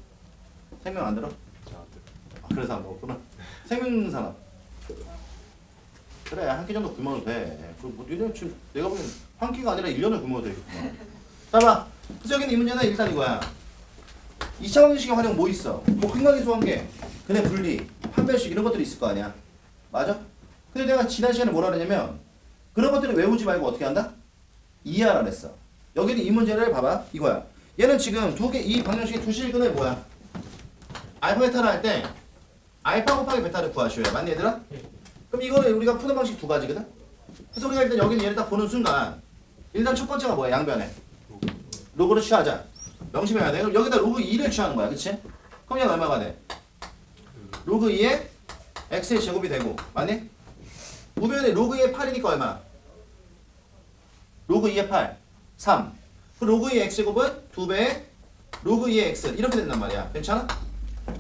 Speaker 1: 생명 안 들어?
Speaker 3: 저안 들어요.
Speaker 1: 그래서 안 먹었구나. 생명 있는 사람. 그래, 한 끼 정도 굶어도 돼. 뭐 지금 내가 보기엔 한 끼가 아니라 1년을 굶어도 되겠구나. 자, 봐. 그래서 여기는 이 문제는 일단 이거야. 2차 방정식의 활용 뭐 있어? 뭐 근각이수관계, 근의 분리, 판별식 이런 것들이 있을 거 아니야. 맞아? 근데 내가 지난 시간에 뭐라 그랬냐면 그런 것들을 외우지 말고 어떻게 한다? 이해하라 그랬어. 여기는 이 문제를 봐봐. 이거야. 얘는 지금 이 방정식의 두 실근을 뭐야? 알파 베타를 할 때 알파 곱하기 베타를 구하셔야. 맞니 얘들아? 그럼 이거는 우리가 푸는 방식 두 가지거든? 그래서 우리가 일단 여기는 얘를 딱 보는 순간 일단 첫 번째가 뭐야? 양변에 로그를 취하자. 명심해야 돼. 그럼 여기다 로그 2를 취하는 거야. 그치? 그럼 얘는 얼마가 돼? 로그 2의 x의 제곱이 되고 맞니? 우변에 로그 2의 8이니까 얼마? 로그 2의 8 3. 그 로그 2의 x제곱은 2배의 로그 2의 x 이렇게 된단 말이야. 괜찮아?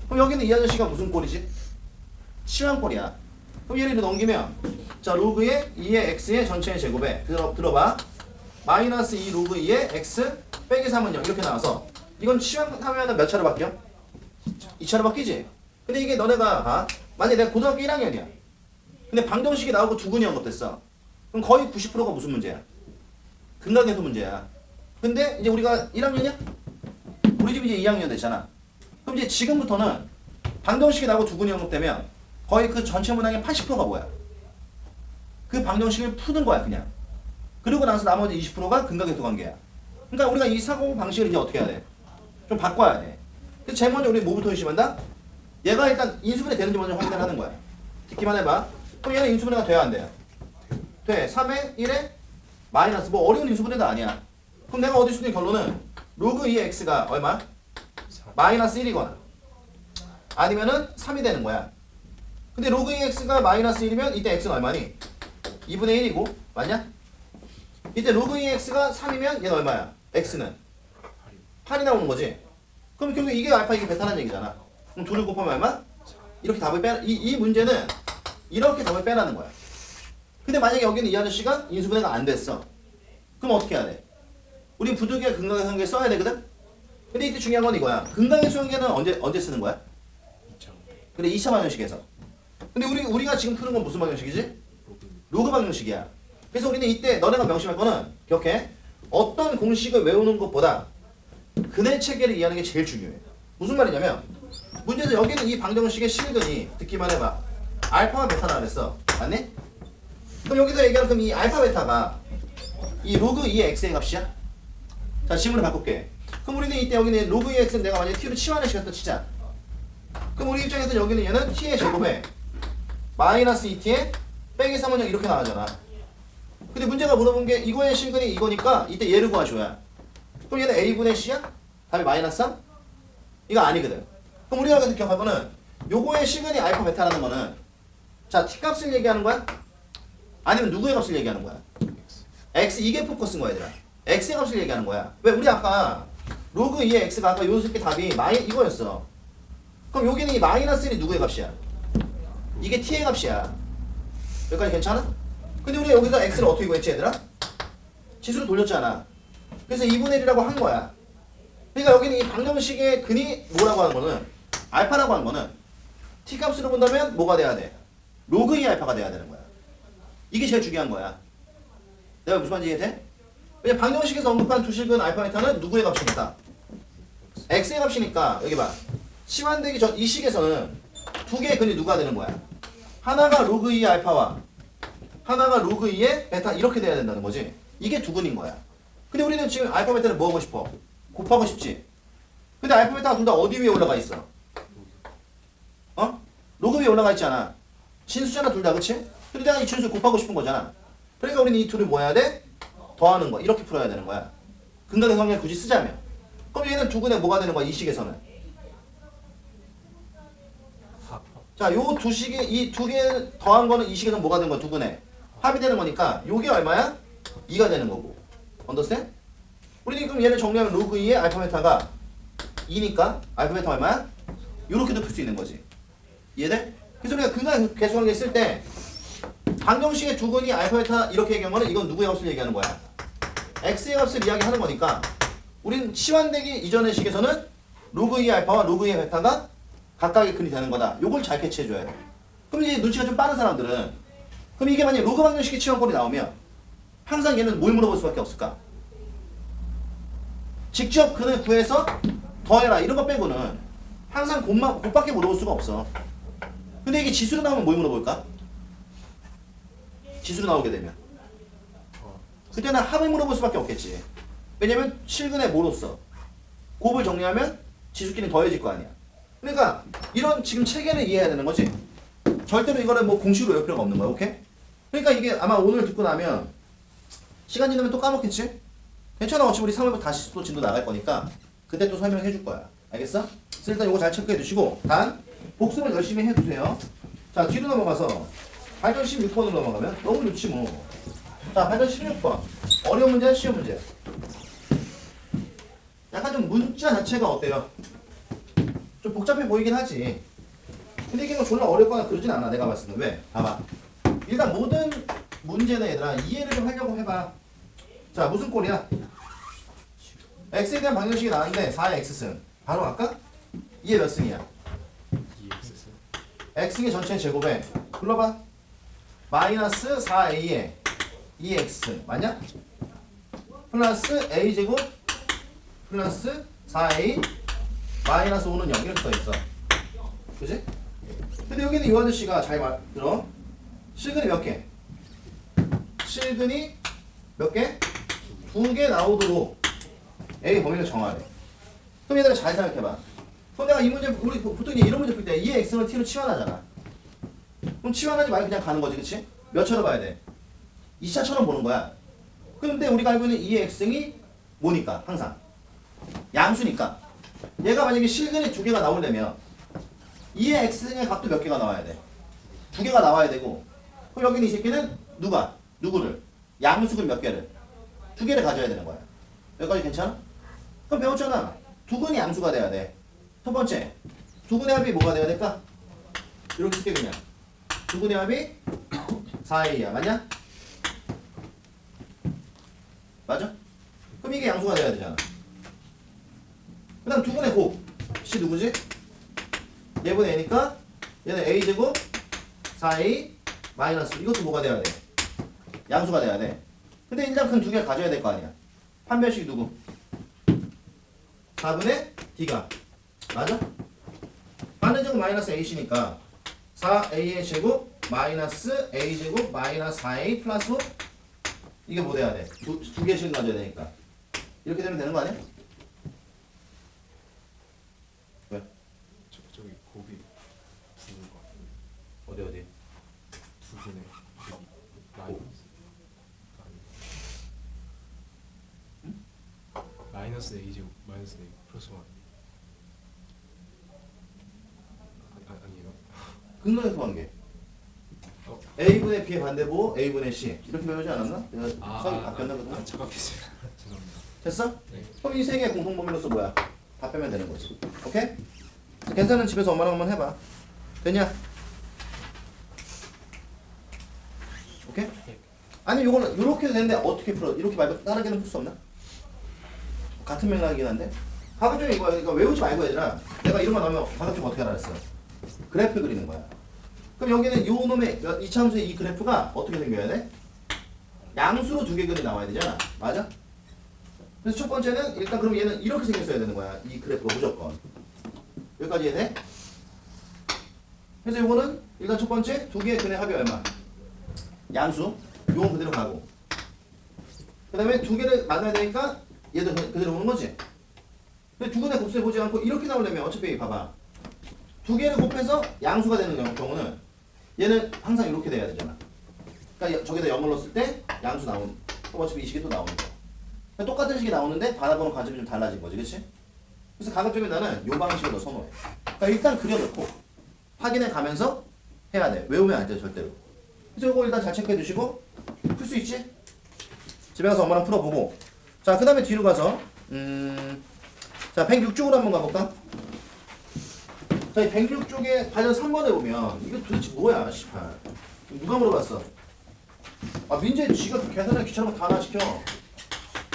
Speaker 1: 그럼 여기는 이 아저씨가 무슨 꼴이지? 치환꼴이야. 그럼 얘를 이렇게 넘기면 자 로그의 2의 x의 전체의 제곱에 들어봐 마이너스 2 로그 2의 x 빼기 3은 0 이렇게 나와서 이건 치환하면 몇 차로 바뀌어? 2차로 바뀌지? 근데 이게 너네가 만약에 내가 고등학교 1학년이야 근데 방정식이 나오고 두근이 언급됐어 그럼 거의 90%가 무슨 문제야? 근각계수 문제야. 근데 이제 우리가 1학년이야? 우리 집 이제 2학년 됐잖아. 그럼 이제 지금부터는 방정식이 나오고 두근이 언급되면 거의 그 전체 문항의 80%가 뭐야? 그 방정식을 푸는 거야 그냥. 그리고 나서 나머지 20%가 근각계수 관계야. 그러니까 우리가 이 사고 방식을 이제 어떻게 해야 돼? 좀 바꿔야 돼. 그래서 제일 먼저 우리 뭐부터 의심한다? 얘가 일단 인수분해 되는지 먼저 확인을 하는 거야. 듣기만 해봐. 그럼 얘는 인수분해가 돼야 안 돼요? 돼. 3에 1에 마이너스 뭐 어려운 인수분해도 아니야. 그럼 내가 얻을 수 있는 결론은 로그 2의 x가 얼마? 마이너스 1이거나 아니면은 3이 되는 거야. 근데 로그 2의 x가 마이너스 1이면 이때 x는 얼마니? 2분의 1이고 맞냐? 이때 로그 2의 x가 3이면 얘는 얼마야? x는 8이 나오는 거지. 그럼 결국 이게 알파 이게 베타라는 얘기잖아. 그럼 둘을 곱하면 얼마? 이렇게 답을 이 문제는 이렇게 답을 빼라는 거야. 근데 만약에 여기는 이 아저씨가 인수분해가 안 됐어. 그럼 어떻게 해야 돼? 우린 부등기와 근각의 관계 써야 되거든? 근데 이때 중요한 건 이거야. 근각의 관계는 언제 쓰는 거야?
Speaker 3: 2차.
Speaker 1: 그래 2차 방정식에서. 근데 우리가 지금 푸는 건 무슨 방정식이지? 로그 방정식이야. 그래서 우리는 이때 너네가 명심할 거는 기억해. 어떤 공식을 외우는 것보다 근의 체계를 이해하는 게 제일 중요해. 무슨 말이냐면 문제에서 여기는 이 방정식의 실근이 듣기만 해봐. 알파와 베타라 그랬어. 맞니? 그럼 여기서 얘기하는 그럼 이 알파 베타가 이 로그 2의 x의 값이야? 자 질문을 바꿀게. 그럼 우리는 이때 여기는 로그 2의 x는 내가 만약에 t로 치환을 시켰다 치자. 그럼 우리 입장에서 여기는 얘는 t의 제곱에 마이너스 2t에 빼기 3은 0 이렇게 나가잖아. 근데 문제가 물어본 게 이거의 실근이 이거니까 이때 얘를 구하줘야. 그럼 얘는 a분의 c야? 답이 마이너스 3? 이거 아니거든. 그럼 우리가 여기서 기억할 거는 요거의 실근이 알파 베타라는 거는 자 t 값을 얘기하는 거야? 아니면 누구의 값을 얘기하는 거야? x 이게 포커스인 거야 얘들아. x의 값을 얘기하는 거야. 왜? 우리 아까 로그 2의 x가 아까 요 새끼 답이 이거였어. 그럼 여기는 이 마이너스 1이 누구의 값이야? 이게 t의 값이야. 여기까지 괜찮아? 근데 우리 여기서 x를 어떻게 구했지 얘들아? 지수로 돌렸잖아. 그래서 2분의 1이라고 한 거야. 그러니까 여기는 이 방정식의 근이 뭐라고 하는 거는 알파라고 하는 거는 t 값으로 본다면 뭐가 돼야 돼? 로그 2 알파가 돼야 되는 거야. 이게 제일 중요한 거야. 내가 무슨 말인지 이해돼? 왜냐면 방정식에서 언급한 두 식은 알파 베타는 누구의 값이니까? x의 값이니까 여기 봐. 치환되기 전 이 식에서는 두 개의 근이 누가 되는 거야? 하나가 로그 2의 알파와 하나가 로그 2의 베타 이렇게 돼야 된다는 거지. 이게 두 근인 거야. 근데 우리는 지금 알파 베타를 뭐 하고 싶어? 곱하고 싶지. 근데 알파 베타가 둘 다 어디 위에 올라가 있어? 어? 로그 위에 올라가 있잖아. 진수잖아 둘 다 그치? 근데 내가 이 진수를 곱하고 싶은 거잖아. 그러니까 우리는 이 둘을 뭐 해야 돼? 더하는 거 이렇게 풀어야 되는 거야. 근각의 성격을 굳이 쓰자면. 그럼 얘는 두 근에 뭐가 되는 거야 이 식에서는? 자, 요 두 식이 이 두 개 더한 거는 이 식에서 뭐가 되는 거야 두 근에? 합이 되는 거니까 요게 얼마야? 2가 되는 거고. 언더스탠? 우리는 그럼 얘를 정리하면 로그 2의 알파 베타가 2니까 알파 베타 얼마야? 요렇게도 풀 수 있는 거지. 이해돼? 그래서 우리가 근각 계수 관계 쓸 때 방정식의 두 근이 알파 베타 이렇게 얘기하면 이건 누구의 값을 얘기하는 거야? x의 값을 이야기하는 거니까 우린 치환되기 이전의 식에서는 로그 2 알파와 로그 2 베타가 각각의 근이 되는 거다. 요걸 잘 캐치해줘야 돼. 그럼 이제 눈치가 좀 빠른 사람들은 그럼 이게 만약에 로그 방정식의 치환꼴이 나오면 항상 얘는 뭘 물어볼 수밖에 없을까? 직접 근을 구해서 더해라 이런 거 빼고는 항상 곱밖에 물어볼 수가 없어. 근데 이게 지수로 나오면 뭘 물어볼까? 지수로 나오게 되면 그때는 합을 물어볼 수밖에 없겠지. 왜냐면 실근의 뭐로써 곱을 정리하면 지수끼리 더해질 거 아니야. 그러니까 이런 지금 체계를 이해해야 되는 거지. 절대로 이거를 뭐 공식으로 외울 필요가 없는 거야. 오케이? 그러니까 이게 아마 오늘 듣고 나면 시간 지나면 또 까먹겠지? 괜찮아. 어차피 우리 3월부터 다시 또 진도 나갈 거니까 그때 또 설명해 줄 거야. 알겠어? 그래서 일단 이거 잘 체크해 두시고 단 복습을 열심히 해주세요. 자, 뒤로 넘어가서 발전 16번으로 넘어가면 너무 좋지 뭐. 자, 발전 16번. 어려운 문제, 쉬운 문제. 약간 좀 문자 자체가 어때요? 좀 복잡해 보이긴 하지. 근데 이게 뭐 졸라 어렵거나 그러진 않아, 내가 봤을 때. 왜? 봐봐. 일단 모든 문제는 얘들아 이해를 좀 하려고 해봐. 자, 무슨 꼴이야? x에 대한 방정식이 나왔는데 4의 x승. 바로 갈까? 이해 몇 승이야?
Speaker 3: EXS
Speaker 1: x의 전체 제곱에 불러봐. 마이너스 4a의 2x 맞냐? 플러스 a제곱 플러스 4a 마이너스 5는 0 이렇게 써있어. 그치? 근데 여기는 이 아저씨가 잘 들어. 실근이 몇 개? 실근이 몇 개? 2개 나오도록 A 범위를 정하래. 그럼 얘들아 잘 생각해봐. 그럼 내가 이 문제, 우리 보통 이제 이런 문제 풀 때 2의 x는 t로 치환하잖아. 그럼 치환하지 말고 그냥 가는 거지, 그치? 몇 차로 봐야 돼? 2차처럼 보는 거야. 근데 우리가 알고 있는 2의 x승이 뭐니까? 항상 양수니까. 얘가 만약에 실근이 2개가 나오려면 2의 x승의 값도 몇 개가 나와야 돼? 2개가 나와야 되고. 그럼 여기는 이 새끼는 누구를? 양수근 몇 개를? 2개를 가져야 되는 거야. 여기까지 괜찮아? 그럼 배웠잖아. 두근이 양수가 돼야 돼. 첫 번째, 두근의 합이 뭐가 돼야 될까? 이렇게 쓸게 그냥. 두근의 합이 4a야. 맞냐? 맞아? 그럼 이게 양수가 돼야 되잖아. 그 다음 두근의 곱. C 누구지? 얘분의 a니까 얘는 a제곱 4a 마이너스 이것도 뭐가 돼야 돼? 양수가 돼야 돼. 근데 일단 큰 2개를 가져야 될 거 아니야. 판별식이 누구? 4분의 d가 맞아? 반대제곱 마이너스 ac니까 4a의 제곱 마이너스 a제곱 마이너스 4a 플러스 5 이게 뭐 돼야 돼? 두 개씩 가져야 되니까 이렇게 되면 되는 거 아니야? 왜?
Speaker 3: 저기 곱이 부분 거
Speaker 1: 어디?
Speaker 3: 두 분의 마이너스 마이너스 A 제곱 마이너스 A 플러스 1 아니에요?
Speaker 1: 근거에서 관계
Speaker 3: 어?
Speaker 1: a분의 b의 반대보 a분의 c 이렇게 배우지 않았나? 내가 수학이 바뀌었나 보다.
Speaker 3: 착각했어요. 죄송합니다.
Speaker 1: 됐어?
Speaker 3: 네.
Speaker 1: 그럼 이 세 개의 공통범위로서 뭐야? 다 빼면 되는 거지. 오케이? 계산은 집에서 엄마랑 한번 해봐. 되냐? 오케이? 아니 요거는 요렇게 되는데 어떻게 풀어? 이렇게 말고 다르게는 풀 수 없나? 같은 맥락이긴 한데 가급적이 이거야. 그러니까 외우지 말고 얘들아 내가 이런 거 나오면 가급적 어떻게 하라 했어? 그래프 그리는 거야. 그럼 여기는 요 놈의 이차함수의 이 그래프가 어떻게 생겨야 돼? 양수로 2개 근이 나와야 되잖아. 맞아? 그래서 첫 번째는 일단 그럼 얘는 이렇게 생겼어야 되는 거야. 이 그래프가 무조건. 여기까지 이해돼? 그래서 요거는 일단 첫 번째 2개의 근의 합이 얼마? 양수. 요건 그대로 가고. 그 다음에 2개를 만나야 되니까 얘도 그대로 오는 거지. 근데 2근의 곱수에 보지 않고 이렇게 나오려면 어차피 봐봐. 2개를 곱해서 양수가 되는 경우는 얘는 항상 이렇게 돼야 되잖아. 그러니까 저기다 0을 넣었을 때 양수 나오는. 그럼 어차피 이 식이 또 나오는 거. 그러니까 똑같은 식이 나오는데 바라보는 관점이 좀 달라진 거지, 그렇지? 그래서 가급적이면 나는 요 방식으로 선호해. 그러니까 일단 그려놓고 확인해 가면서 해야 돼. 외우면 안 돼, 절대로. 그래서 이거 일단 잘 체크해 두시고 풀 수 있지? 집에 가서 엄마랑 풀어보고. 자, 그 다음에 뒤로 가서 자 106쪽으로 한번 가볼까? 자, 이 106쪽에 발전 3번에 보면 이거 도대체 뭐야, 18. 누가 물어봤어? 아, 민재 지가 계산을 귀찮은 거 다 하나 시켜.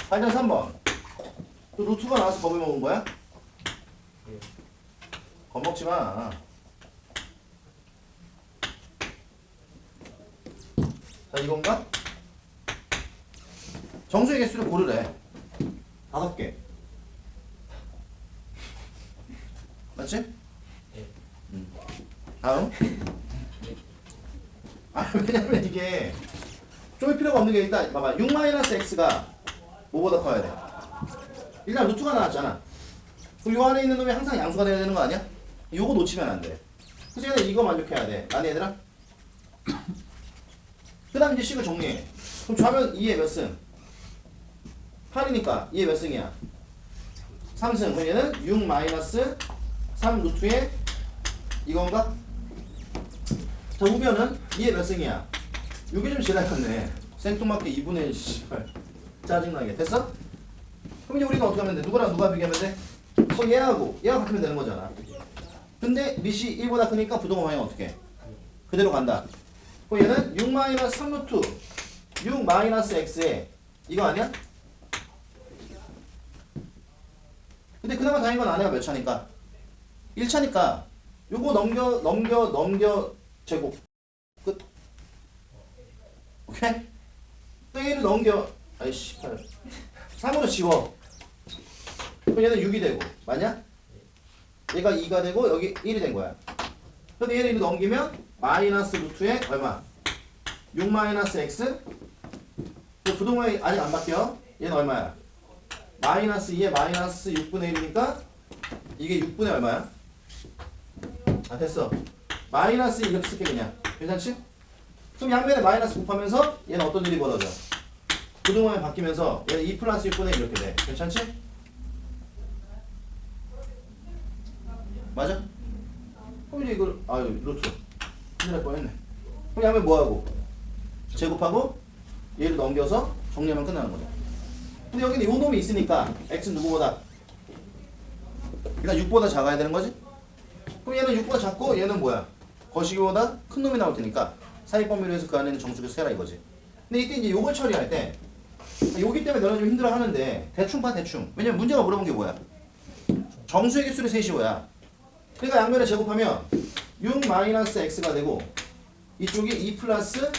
Speaker 1: 발전 3번. 또 루트가 나와서 겁을 먹은 거야? 겁먹지 마. 자, 이건가? 정수의 개수를 고르래. 5개. 맞지?
Speaker 2: 네.
Speaker 1: 다음. 아, 왜냐면 이게 쪼일 필요가 없는 게 일단 봐봐. 6-x가 뭐보다 커야 돼? 일단 루트가 나왔잖아. 그럼 요 안에 있는 놈이 항상 양수가 돼야 되는 거 아니야? 요거 놓치면 안 돼. 그래서 얘는 이거 만족해야 돼. 아니 얘들아? 그 다음 이제 식을 정리해. 그럼 좌변 2의 몇 승? 8이니까 2의 몇 승이야? 3승. 그럼 얘는 6-3 루트의 이건가? 자 우변은 2의 몇 승이야? 6이 좀 지나갔네. 생뚱맞게 2분의 1 씨발 짜증나게 됐어? 그럼 이제 우리가 어떻게 하면 돼? 누구랑 누가 비교하면 돼? 얘가 같으면 되는 거잖아. 근데 밑이 1보다 크니까 부동호 방향 어떻게 해? 그대로 간다. 그럼 얘는 6-3루트 6-x에 이거 아니야? 근데 그나마 다행인 건 아내가 몇 차니까? 1차니까 요거 넘겨 제곱 끝. 오케이? 또 얘를 넘겨 아이씨 3으로 지워. 그럼 얘는 6이 되고 맞냐? 얘가 2가 되고 여기 1이 된 거야. 근데 얘를 이렇게 넘기면 마이너스 루트에 얼마? 6 마이너스 x 부동호에 아직 안 바뀌어. 얘는 얼마야? 마이너스 2에 마이너스 6분의 1이니까 이게 6분의 얼마야? 아 됐어. 마이너스 이렇게 쓸게 그냥. 괜찮지? 그럼 양면에 마이너스 곱하면서 얘는 어떤 일이 벌어져? 부동호에 바뀌면서 얘는 2 플러스 6분의 1 이렇게 돼. 괜찮지? 맞아? 그럼 이제 이걸 루트 큰일 날 뻔했네. 그럼 양면 뭐하고? 제곱하고 얘를 넘겨서 정리하면 끝나는 거죠. 근데 여기는 요 놈이 있으니까 x는 누구보다? 그러니까 6보다 작아야 되는 거지? 그럼 얘는 6보다 작고 얘는 뭐야? 거시기보다 큰 놈이 나올 테니까 사이 범위로 해서 그 안에는 정수를 세라 이거지. 근데 이때 이제 요걸 처리할 때 여기 때문에 너네 좀 힘들어 하는데 대충 봐 대충. 왜냐면 문제가 물어본 게 뭐야? 정수의 개수를 셋이오야. 그러니까 양면에 제곱하면 6-x가 되고 이쪽이 2 플러스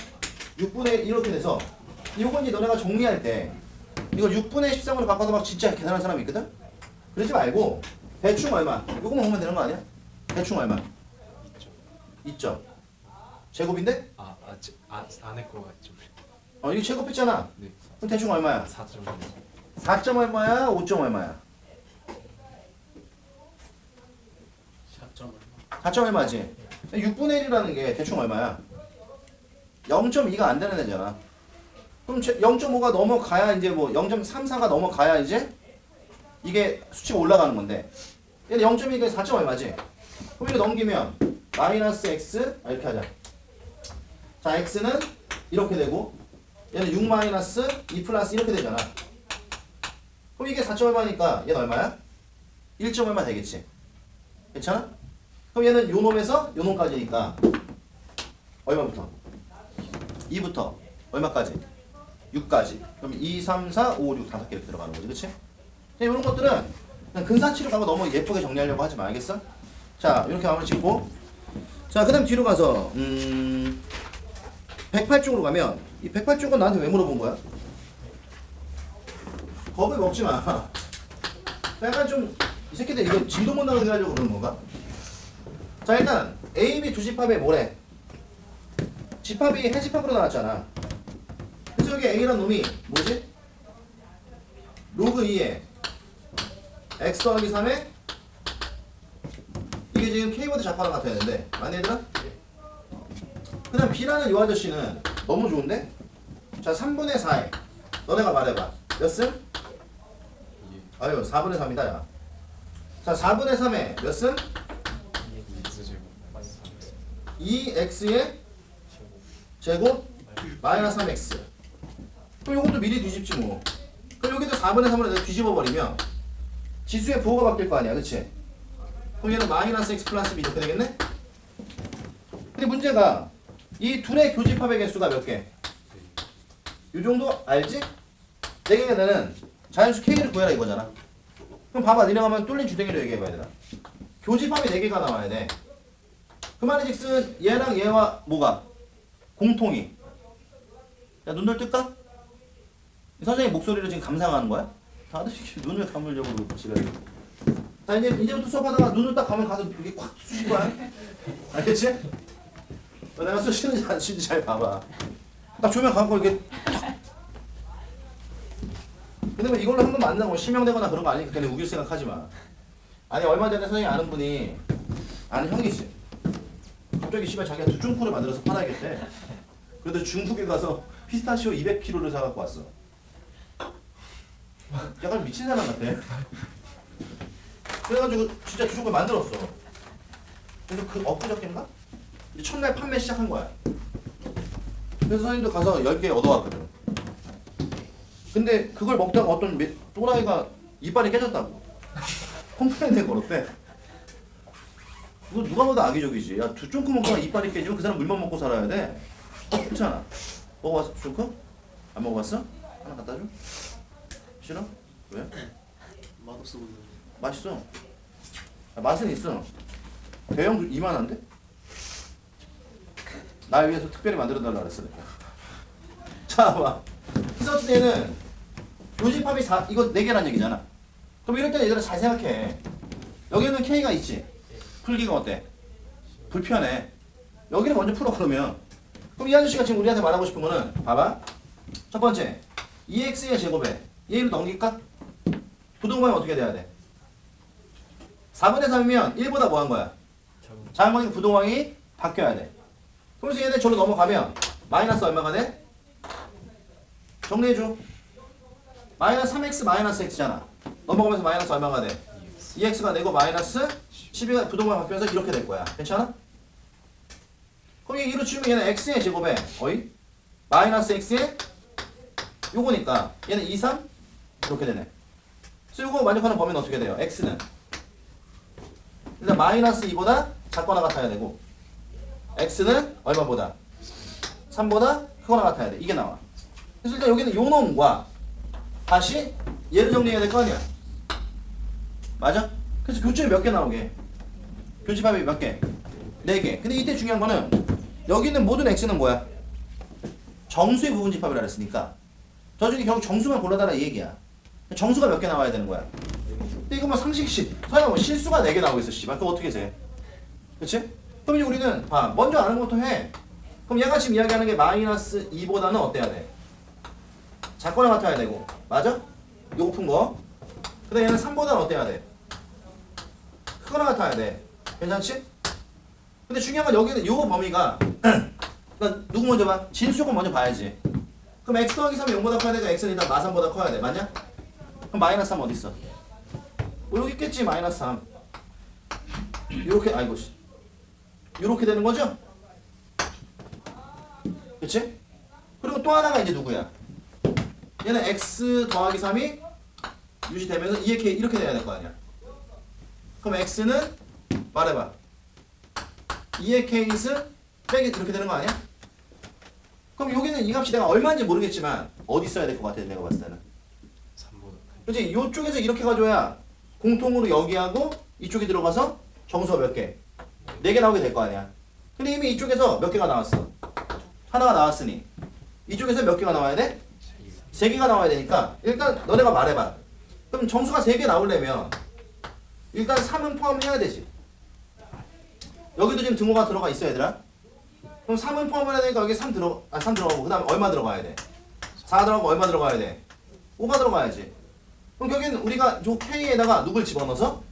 Speaker 1: 6분의 1 이렇게 돼서 이건 이제 너네가 정리할 때 이걸 6분의 13으로 바꿔서 막 진짜 계산하는 사람이 있거든? 그러지 말고 대충 얼마? 요거만 보면 되는 거 아니야? 대충 얼마? 2점. 제곱인데?
Speaker 3: 안에 거가 좀.
Speaker 1: 이거 제곱했잖아.
Speaker 3: 네.
Speaker 1: 그럼 대충 얼마야?
Speaker 3: 4점.
Speaker 1: 4점 얼마야? 5점 얼마야?
Speaker 2: 4점 얼마?
Speaker 1: 4점 얼마지? 6분의 1이라는 게 대충 얼마야? 0.2가 안 되는 애잖아. 그럼 0.5가 넘어가야 이제 뭐 0.34가 넘어가야 이제 이게 수치가 올라가는 건데 얘는 0.2가 4점 얼마지? 그럼 이거 넘기면 마이너스 x 이렇게 하자. 자 x는 이렇게 되고 얘는 6 마이너스 2 플러스 이렇게 되잖아. 그럼 이게 4점 얼마니까 얘는 얼마야? 1점 얼마 되겠지? 괜찮아? 그럼 얘는 요 놈에서 요 놈까지니까 얼마부터? 2부터 얼마까지? 6까지. 그럼 2, 3, 4, 5, 6 5개 이렇게 들어가는 거지. 그치? 이런 것들은 그냥 근사치로 가고 너무 예쁘게 정리하려고 하지 마. 알겠어? 자 이렇게 마무리 짓고 자 그 다음 뒤로 가서 108쪽으로 가면 이 108쪽은 나한테 왜 물어본 거야? 겁을 먹지 마. 약간 좀 이 새끼들 이거 진도 못 나가게 하려고 그러는 건가? 자 일단 A, B 두 집합에 뭐래? 집합이 해집합으로 나왔잖아. 그래서 여기 A라는 놈이 뭐지? 로그 2에 x 더하기 3에 이게 지금 K보드 잡화랑 같아야 되는데 맞니 얘들아? 그 다음 B라는 이 아저씨는 너무 좋은데? 자 3분의 4에 너네가 말해봐 몇 승? 아유 4분의 3이다 야. 자 4분의 3에 몇 승? 2x의 제곱 마이너스 3x. 그럼 이것도 미리 뒤집지 뭐. 그럼 여기도 4분의 3으로 내가 뒤집어 버리면 지수의 부호가 바뀔 거 아니야, 그치? 그럼 얘는 마이너스 x 플러스 b 이렇게 되겠네? 근데 문제가 이 둘의 교집합의 개수가 몇 개? 이 정도 알지? 4개가 되는 자연수 k를 구해라 이거잖아. 그럼 봐봐, 니네가 한번 뚫린 주댕이로 얘기해봐야 되나? 교집합이 4개가 나와야 돼. 그 말인즉슨 얘랑 얘와 뭐가? 공통이. 야 눈을 뜰까? 선생님 목소리를 지금 감상하는 거야? 다들 이렇게 눈을 감으려고 지금. 자 이제부터 수업하다가 눈을 딱 감으면 가서 이렇게 콱 쑤실 거야. 알겠지? 내가 쑤시는지 안 쑤시는지 잘 봐봐. 딱 조명 감고 이렇게 탁. 근데 뭐 이걸로 한 번 만나고 실명되거나 그런 거 아니니까 그냥 우길 생각하지 마. 아니 얼마 전에 선생님 아는 분이 아는 형이지. 갑자기 씨발 자기가 두종쿠를 만들어서 팔아야겠대. 그래도 중국에 가서 피스타치오 200kg를 사갖고 왔어. 약간 미친 사람 같아. 그래가지고 진짜 두종쿠를 만들었어. 그래서 그 엊그저께인가? 이제 첫날 판매 시작한 거야. 그래서 선생님도 가서 10개 얻어왔거든. 근데 그걸 먹다가 어떤 또라이가 이빨이 깨졌다고 컴플레인을 걸었대. 이거 누가 봐도 악의적이지. 야, 두쫑크 먹다가 이빨이 깨지면 그 사람 물만 먹고 살아야 돼. 그렇잖아. 먹어봤어, 두쫑크? 안 먹어봤어? 하나 갖다 줘? 싫어? 왜?
Speaker 2: 맛없어 보이는.
Speaker 1: 맛있어. 야, 맛은 있어. 대형 이만한데? 날 위해서 특별히 만들어달라 그랬어. 내가. 자, 봐. 히서트 때는 요집합이 이거 4개란 얘기잖아. 그럼 이럴 때는 얘들아 잘 생각해. 여기는 K가 있지. 풀기가 어때? 불편해. 여기를 먼저 풀어 그러면. 그럼 이 아저씨가 지금 우리한테 말하고 싶은 거는 봐봐. 첫 번째 2x의 제곱에 얘를 넘길까? 부동반이 어떻게 돼야 돼? 4분의 3이면 1보다 뭐 한 거야? 작은 거니까 부동항이 바뀌어야 돼. 그래서 얘네 저로 넘어가면 마이너스 얼마가 돼? 정리해줘. 마이너스 3x 마이너스 x잖아. 넘어가면서 마이너스 얼마가 돼? 2x가 되고 마이너스 12가 부동항 바뀌면서 이렇게 될 거야. 괜찮아? 그럼 이로 치우면 얘는 x의 제곱에 어이? 마이너스 x의 요거니까 얘는 2, 3 이렇게 되네. 그래서 요거 만족하는 범위는 어떻게 돼요? x는 일단 마이너스 2보다 작거나 같아야 되고 x는 얼마보다? 3보다 크거나 같아야 돼. 이게 나와. 그래서 일단 여기는 요 놈과 다시 얘를 정리해야 될 거 아니야. 맞아? 그래서 교집이 몇 개 나오게? 교집합이 몇 개? 4개. 근데 이때 중요한 거는 여기 있는 모든 x는 뭐야? 정수의 부분집합이라 그랬으니까 저 중에 결국 정수만 골라달라 이 얘기야. 정수가 몇 개 나와야 되는 거야? 근데 이거 뭐 상식시 설마 뭐 실수가 4개 나오고 있어 씨발. 그거 어떻게 세? 그치? 그럼 이제 우리는 봐 먼저 아는 것부터 해. 그럼 얘가 지금 이야기하는 게 마이너스 2보다는 어때야 돼? 작거나 같아야 되고 맞아? 요거 푼 거. 근데 얘는 3보다는 어때야 돼? 크거나 같아야 돼. 괜찮지? 근데 중요한 건 여기는 요 범위가 그러니까 누구 먼저 봐? 진수 조건 먼저 봐야지. 그럼 x 더하기 3이 0보다 커야 되고 x는 일단 마3보다 커야 돼. 맞냐? 그럼 마이너스 3 어디 있어? 뭐 여기 있겠지. 마이너스 3 요렇게 아이고 씨 요렇게 되는 거죠? 그치? 그리고 또 하나가 이제 누구야? 얘는 x 더하기 3이 유지되면서 2의 k 이렇게 돼야 될 거 아니야. 그럼 x는 말해봐. 2의 k스 빼기 이렇게 되는 거 아니야? 그럼 여기는 이 값이 내가 얼마인지 모르겠지만 어디 있어야 될 것 같아 내가 봤을 때는.
Speaker 3: 3보다
Speaker 1: 그치? 이쪽에서 이렇게 가져야 공통으로 여기하고 이쪽이 들어가서 정수가 몇 개? 4개 나오게 될 거 아니야. 근데 이미 이쪽에서 몇 개가 나왔어? 하나가 나왔으니 이쪽에서 몇 개가 나와야 돼? 3개가 나와야 되니까 일단 너네가 말해봐. 그럼 정수가 3개 나오려면 일단 3은 포함해야 되지. 여기도 지금 등호가 들어가 있어 얘들아. 그럼 3은 포함해야 되니까 여기 3 들어가고 그 다음에 얼마 들어가야 돼? 4 들어가고 얼마 들어가야 돼? 5가 들어가야지. 그럼 여기는 우리가 저 K에다가 누굴 집어넣어서?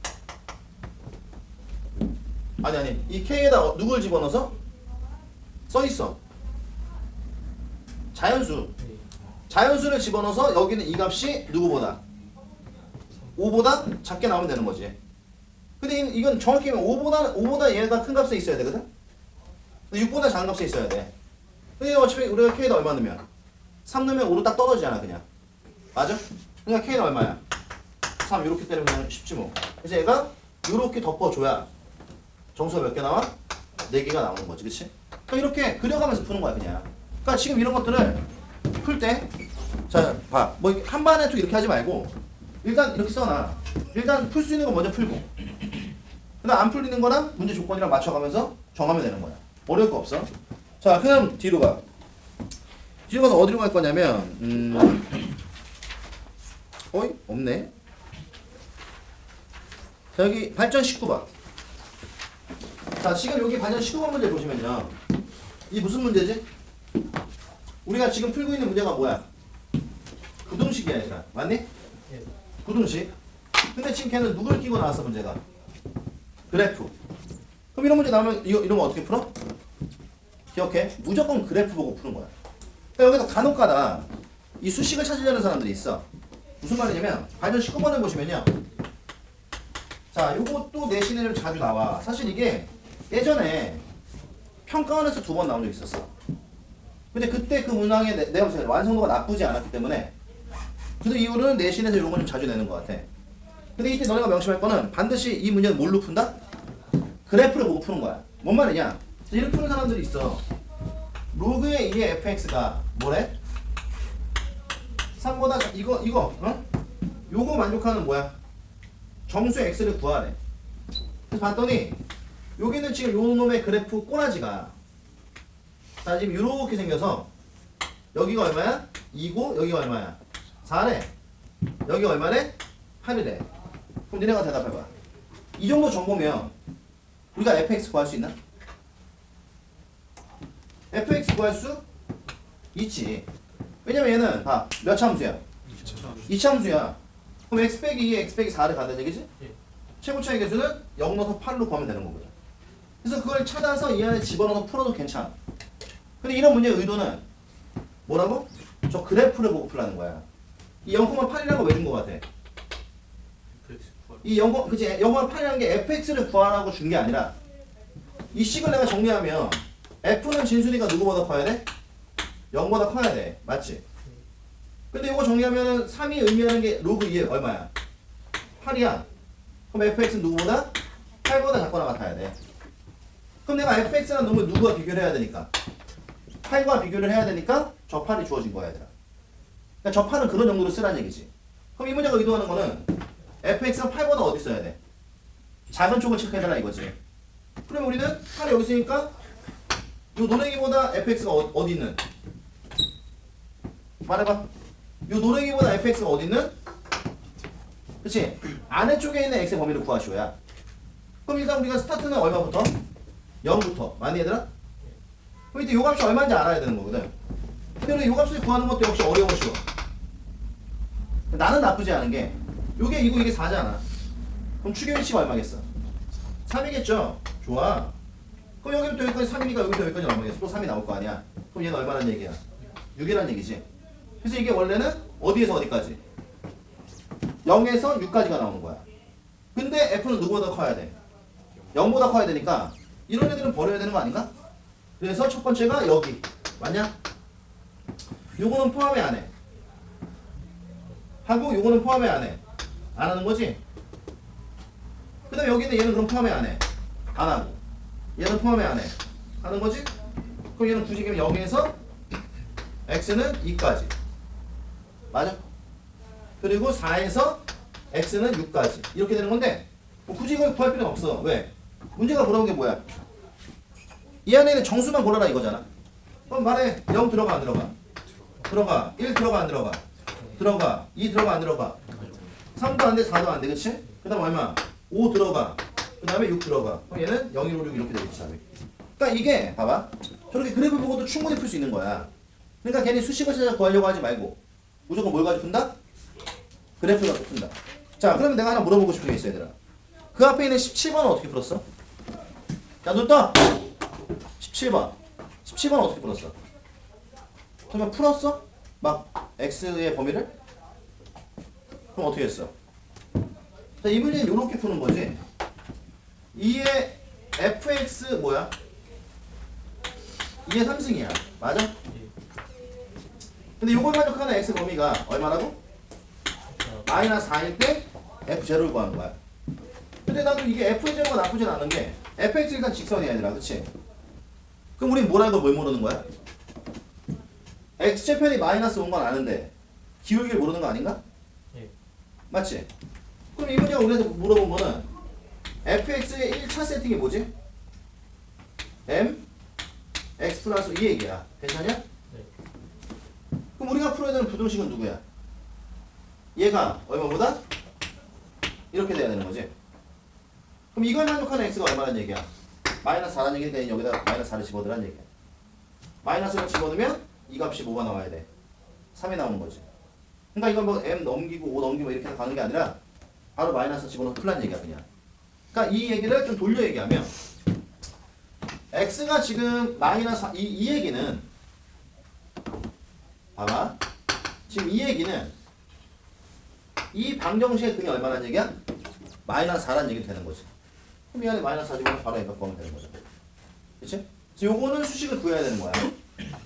Speaker 1: 아니 이 K에다 누굴 집어넣어서? 써있어. 자연수. 자연수를 집어넣어서 여기는 이 값이 누구보다? 5보다 작게 나오면 되는 거지. 근데 이건 정확히 5보다 얘가 큰 값에 있어야 되거든? 6보다 작은 값에 있어야 돼. 근데 어차피 우리가 K에다 얼마 넣으면? 3 넣으면 5로 딱 떨어지잖아 그냥. 맞아? 그러니까 K는 얼마야? 3 이렇게 때리면 그냥 쉽지 뭐. 그래서 얘가 이렇게 덮어줘야 정수가 몇 개 나와? 4개가 나오는 거지. 그치? 그러니까 이렇게 그려가면서 푸는 거야 그냥. 그러니까 지금 이런 것들을 풀 때 자 봐. 뭐 한반에 또 이렇게 하지 말고 일단 이렇게 써놔. 일단 풀 수 있는 거 먼저 풀고 그다음 안 풀리는 거랑 문제 조건이랑 맞춰가면서 정하면 되는 거야. 어려울 거 없어. 자 그럼 뒤로 가. 뒤로 가서 어디로 갈 거냐면 어이? 없네. 자 여기 발전 19번. 자 지금 여기 발전 19번 문제 보시면요. 이 무슨 문제지? 우리가 지금 풀고 있는 문제가 뭐야? 구동식이야 얘들아. 맞니?
Speaker 2: 예.
Speaker 1: 구동식. 근데 지금 걔는 누굴 끼고 나왔어 문제가? 그래프. 그럼 이런 문제 나오면 이런 거 어떻게 풀어? 기억해? 무조건 그래프 보고 푸는 거야. 그러니까 여기서 간혹가다 이 수식을 찾으려는 사람들이 있어. 무슨 말이냐면 발전 19번을 보시면요. 자 요것도 내신에 좀 자주 나와. 사실 이게 예전에 평가원에서 2번 나온 적 있었어. 근데 그때 그 문항의 내가 봤을 때 완성도가 나쁘지 않았기 때문에 그 이후로는 내신에서 이런 건 좀 자주 내는 것 같아. 근데 이때 너네가 명심할 거는 반드시 이 문제는 뭘로 푼다? 그래프를 보고 푸는 거야. 뭔 말이냐? 이렇게 푸는 사람들이 있어. 로그의 2의 fx가 뭐래? 3보다 이거 어? 요거 만족하는 뭐야? 정수 x를 구하래. 그래서 봤더니 여기는 지금 요 놈의 그래프 꼬라지가 자 지금 이렇게 생겨서 여기가 얼마야? 2고 여기가 얼마야? 4래. 여기 얼마래? 8이래. 그럼 니네가 대답해봐. 이 정도 정보면 우리가 fx 구할 수 있나? fx 구할 수 있지. 왜냐면 얘는 봐. 몇 참수야? 2참수야. 그럼 x 빼기 2에 x 빼기 4를 가는 얘기지?
Speaker 3: 예.
Speaker 1: 최고차의 개수는 0 넣어서 8로 구하면 되는 거거든. 그래서 그걸 찾아서 이 안에 집어넣어서 풀어도 괜찮아. 근데 이런 문제의 의도는 뭐라고? 저 그래프를 보고 풀라는 거야. 이 0,8이라는 거 왜 준 거 같아? 이 0, 그치? 0,8이라는 게 fx를 구하라고 준 게 아니라 이 식을 내가 정리하면 f는 진순이가 누구보다 커야 돼? 0보다 커야 돼. 맞지? 근데 이거 정리하면은 3이 의미하는 게 로그 2에 얼마야? 8이야. 그럼 fx는 누구보다? 8보다 작거나 같아야 돼. 그럼 내가 fx라는 놈을 누구와 비교를 해야 되니까? 8과 비교를 해야 되니까 저 8이 주어진 거야, 얘들아. 그러니까 저 8은 그런 정도로 쓰라는 얘기지. 그럼 이 문제가 의도하는 거는 fx가 8보다 어디 써야 돼? 작은 쪽을 체크해달라 이거지. 그러면 우리는 8이 여기 있으니까 요 노랭이보다 fx가 어디 있는? 말해봐. 요 노랭이보다 fx가 어디 있는? 그치? 안에 쪽에 있는 x의 범위를 구하시오야. 그럼 일단 우리가 스타트는 얼마부터? 0부터. 많이 얘들아? 그럼 이때 요 값이 얼마인지 알아야 되는 거거든. 근데 우리 요 값을 구하는 것도 역시 어려워시오. 나는 나쁘지 않은 게 요게 2고 이게 4잖아. 그럼 추격 위치가 얼마겠어? 3이겠죠? 좋아. 그럼 여기부터 여기까지 3이니까 여기부터 여기까지 얼마겠어? 또 3이 나올 거 아니야? 그럼 얘는 얼마란 얘기야? 6이란 얘기지. 그래서 이게 원래는 어디에서 어디까지? 0에서 6까지가 나오는 거야. 근데 f는 누구보다 커야 돼? 0보다 커야 되니까 이런 애들은 버려야 되는 거 아닌가? 그래서 첫 번째가 여기. 맞냐? 요거는 포함해 안 해? 하고 요거는 포함해 안 해? 안 하는 거지? 그 다음에 여기는 얘는 그럼 포함해 안 해? 안 하고 얘는 포함해 안 해? 하는 거지? 그럼 얘는 굳이 그럼 여기에서 x는 2까지 맞아? 그리고 4에서 x는 6까지 이렇게 되는 건데 뭐 굳이 이걸 구할 필요는 없어. 왜? 문제가 물어본 게 뭐야? 이 안에 있는 정수만 골라라 이거잖아. 그럼 말해 0 들어가 안 들어가? 들어가. 1 들어가 안 들어가? 들어가. 2 들어가 안 들어가? 3도 안 돼, 4도 안 돼, 그치? 그 다음 얼마? 5 들어가. 그 다음에 6 들어가. 그럼 얘는 0, 1, 5, 6 이렇게 되겠지, 답이. 그러니까 이게, 봐봐. 저렇게 그래프 보고도 충분히 풀 수 있는 거야. 그러니까 괜히 수식을 찾아 구하려고 하지 말고 무조건 뭘 가지고 푼다? 그래프를 가지고 푼다. 자, 그러면 내가 하나 물어보고 싶은 게 있어, 얘들아. 그 앞에 있는 17번은 어떻게 풀었어? 자, 눈 떠! 17번. 17번 어떻게 풀었어? 그러면 풀었어? 막 x의 범위를? 그럼 어떻게 했어? 자, 이 문제는 이렇게 푸는 거지. 2의 fx 뭐야? 2의 3승이야. 맞아? 근데 요걸 만족하는 x 범위가 얼마라고? 마이너스 4일 때 f0를 구하는 거야. 근데 나도 이게 f의 제로가 나쁘진 않은 게 fx 일단 직선이야 얘들아. 그치? 그럼 우린 뭐라는 걸 모르는 거야? x제편이 마이너스 온 건 아는데 기울기를 모르는 거 아닌가?
Speaker 3: 예.
Speaker 1: 맞지? 그럼 이 문제가 우리한테 물어본 거는 fx의 1차 세팅이 뭐지? m x 플러스 2 얘기야. 괜찮냐?
Speaker 3: 네.
Speaker 1: 그럼 우리가 풀어야 되는 부등식은 누구야? 얘가 얼마보다? 이렇게 돼야 되는 거지. 그럼 이걸 만족하는 x가 얼마란 얘기야? 마이너스 4라는 얘기니까 여기다 마이너스 4를 집어넣으란 얘기야. 마이너스를 집어넣으면 이 값이 뭐가 나와야 돼? 3이 나오는 거지. 그러니까 이건 뭐 m 넘기고 5 넘기고 이렇게 가는 게 아니라 바로 마이너스 집어넣어서 풀란 얘기야 그냥. 그러니까 이 얘기를 좀 돌려 얘기하면 x가 지금 마이너스 이 얘기는 봐봐. 지금 이 얘기는 이 방정식의 근이 얼마란 얘기야? 마이너스 4라는 얘기 되는 거지. 그럼 이 안에 마이너스 4제곱은 바로 A가 구하면 되는 거죠. 그치? 그래서 요거는 수식을 구해야 되는 거야.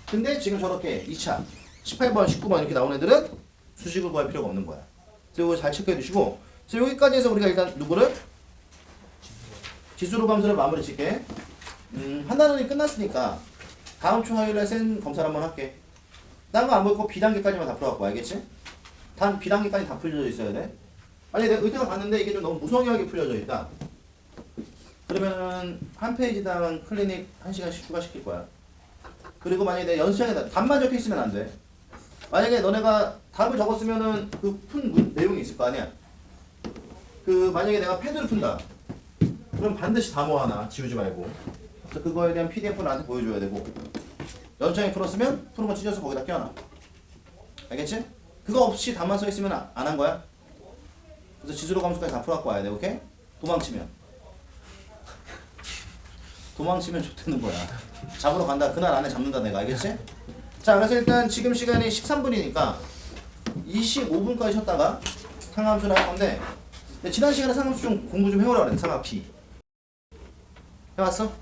Speaker 1: 근데 지금 저렇게 2차 18번, 19번 이렇게 나온 애들은 수식을 구할 필요가 없는 거야. 그래서 이거 잘 체크해 두시고, 그래서 여기까지 해서 우리가 일단 누구를? 지수로 함수를 마무리 짓게. 한 단원이 끝났으니까 다음 주 화요일에 센 검사를 한번 할게. 딴 거 안 보고 B단계까지만 다 풀어갖고 알겠지? 단 B단계까지 다 풀려져 있어야 돼. 아니 내가 의대가 봤는데 이게 좀 너무 무성의하게 풀려져 있다. 그러면은 한 페이지당 클리닉 1시간씩 추가시킬 거야. 그리고 만약에 내 연습장에 답만 적혀 있으면 안 돼. 만약에 너네가 답을 적었으면은 그 푼 내용이 있을 거 아니야. 그 만약에 내가 패드를 푼다. 그럼 반드시 다 모아놔. 지우지 말고. 그래서 그거에 대한 PDF를 나한테 보여줘야 되고. 연습장에 풀었으면 푸는 거 찢어서 거기다 껴놔. 알겠지? 그거 없이 답만 써 있으면 안 한 거야. 그래서 지수로 감수까지 다 풀어갖고 와야 돼. 오케이? 도망치면 좋다는 거야. 잡으러 간다. 그날 안에 잡는다 내가. 알겠지? 자, 그래서 일단 지금 시간이 13분이니까 25분까지 쉬었다가 상함수를 할 건데, 근데 지난 시간에 상함수 좀 공부 좀 해오라 그랬는데 상함 P 해봤어?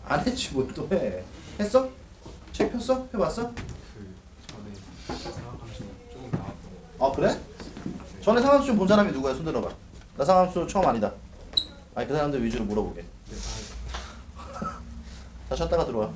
Speaker 1: 안 했지 뭘 또 해. 했어? 책 폈어? 해봤어?
Speaker 3: 그 전에 생각하면서 조금 나왔던
Speaker 1: 아 그래? 전에 상함수 좀 본 사람이 누구야? 손 들어봐. 나 상함수 처음 아니다. 아니 그 사람들 위주로 물어보게.
Speaker 3: 네,
Speaker 1: 다 쉬었다가 들어와.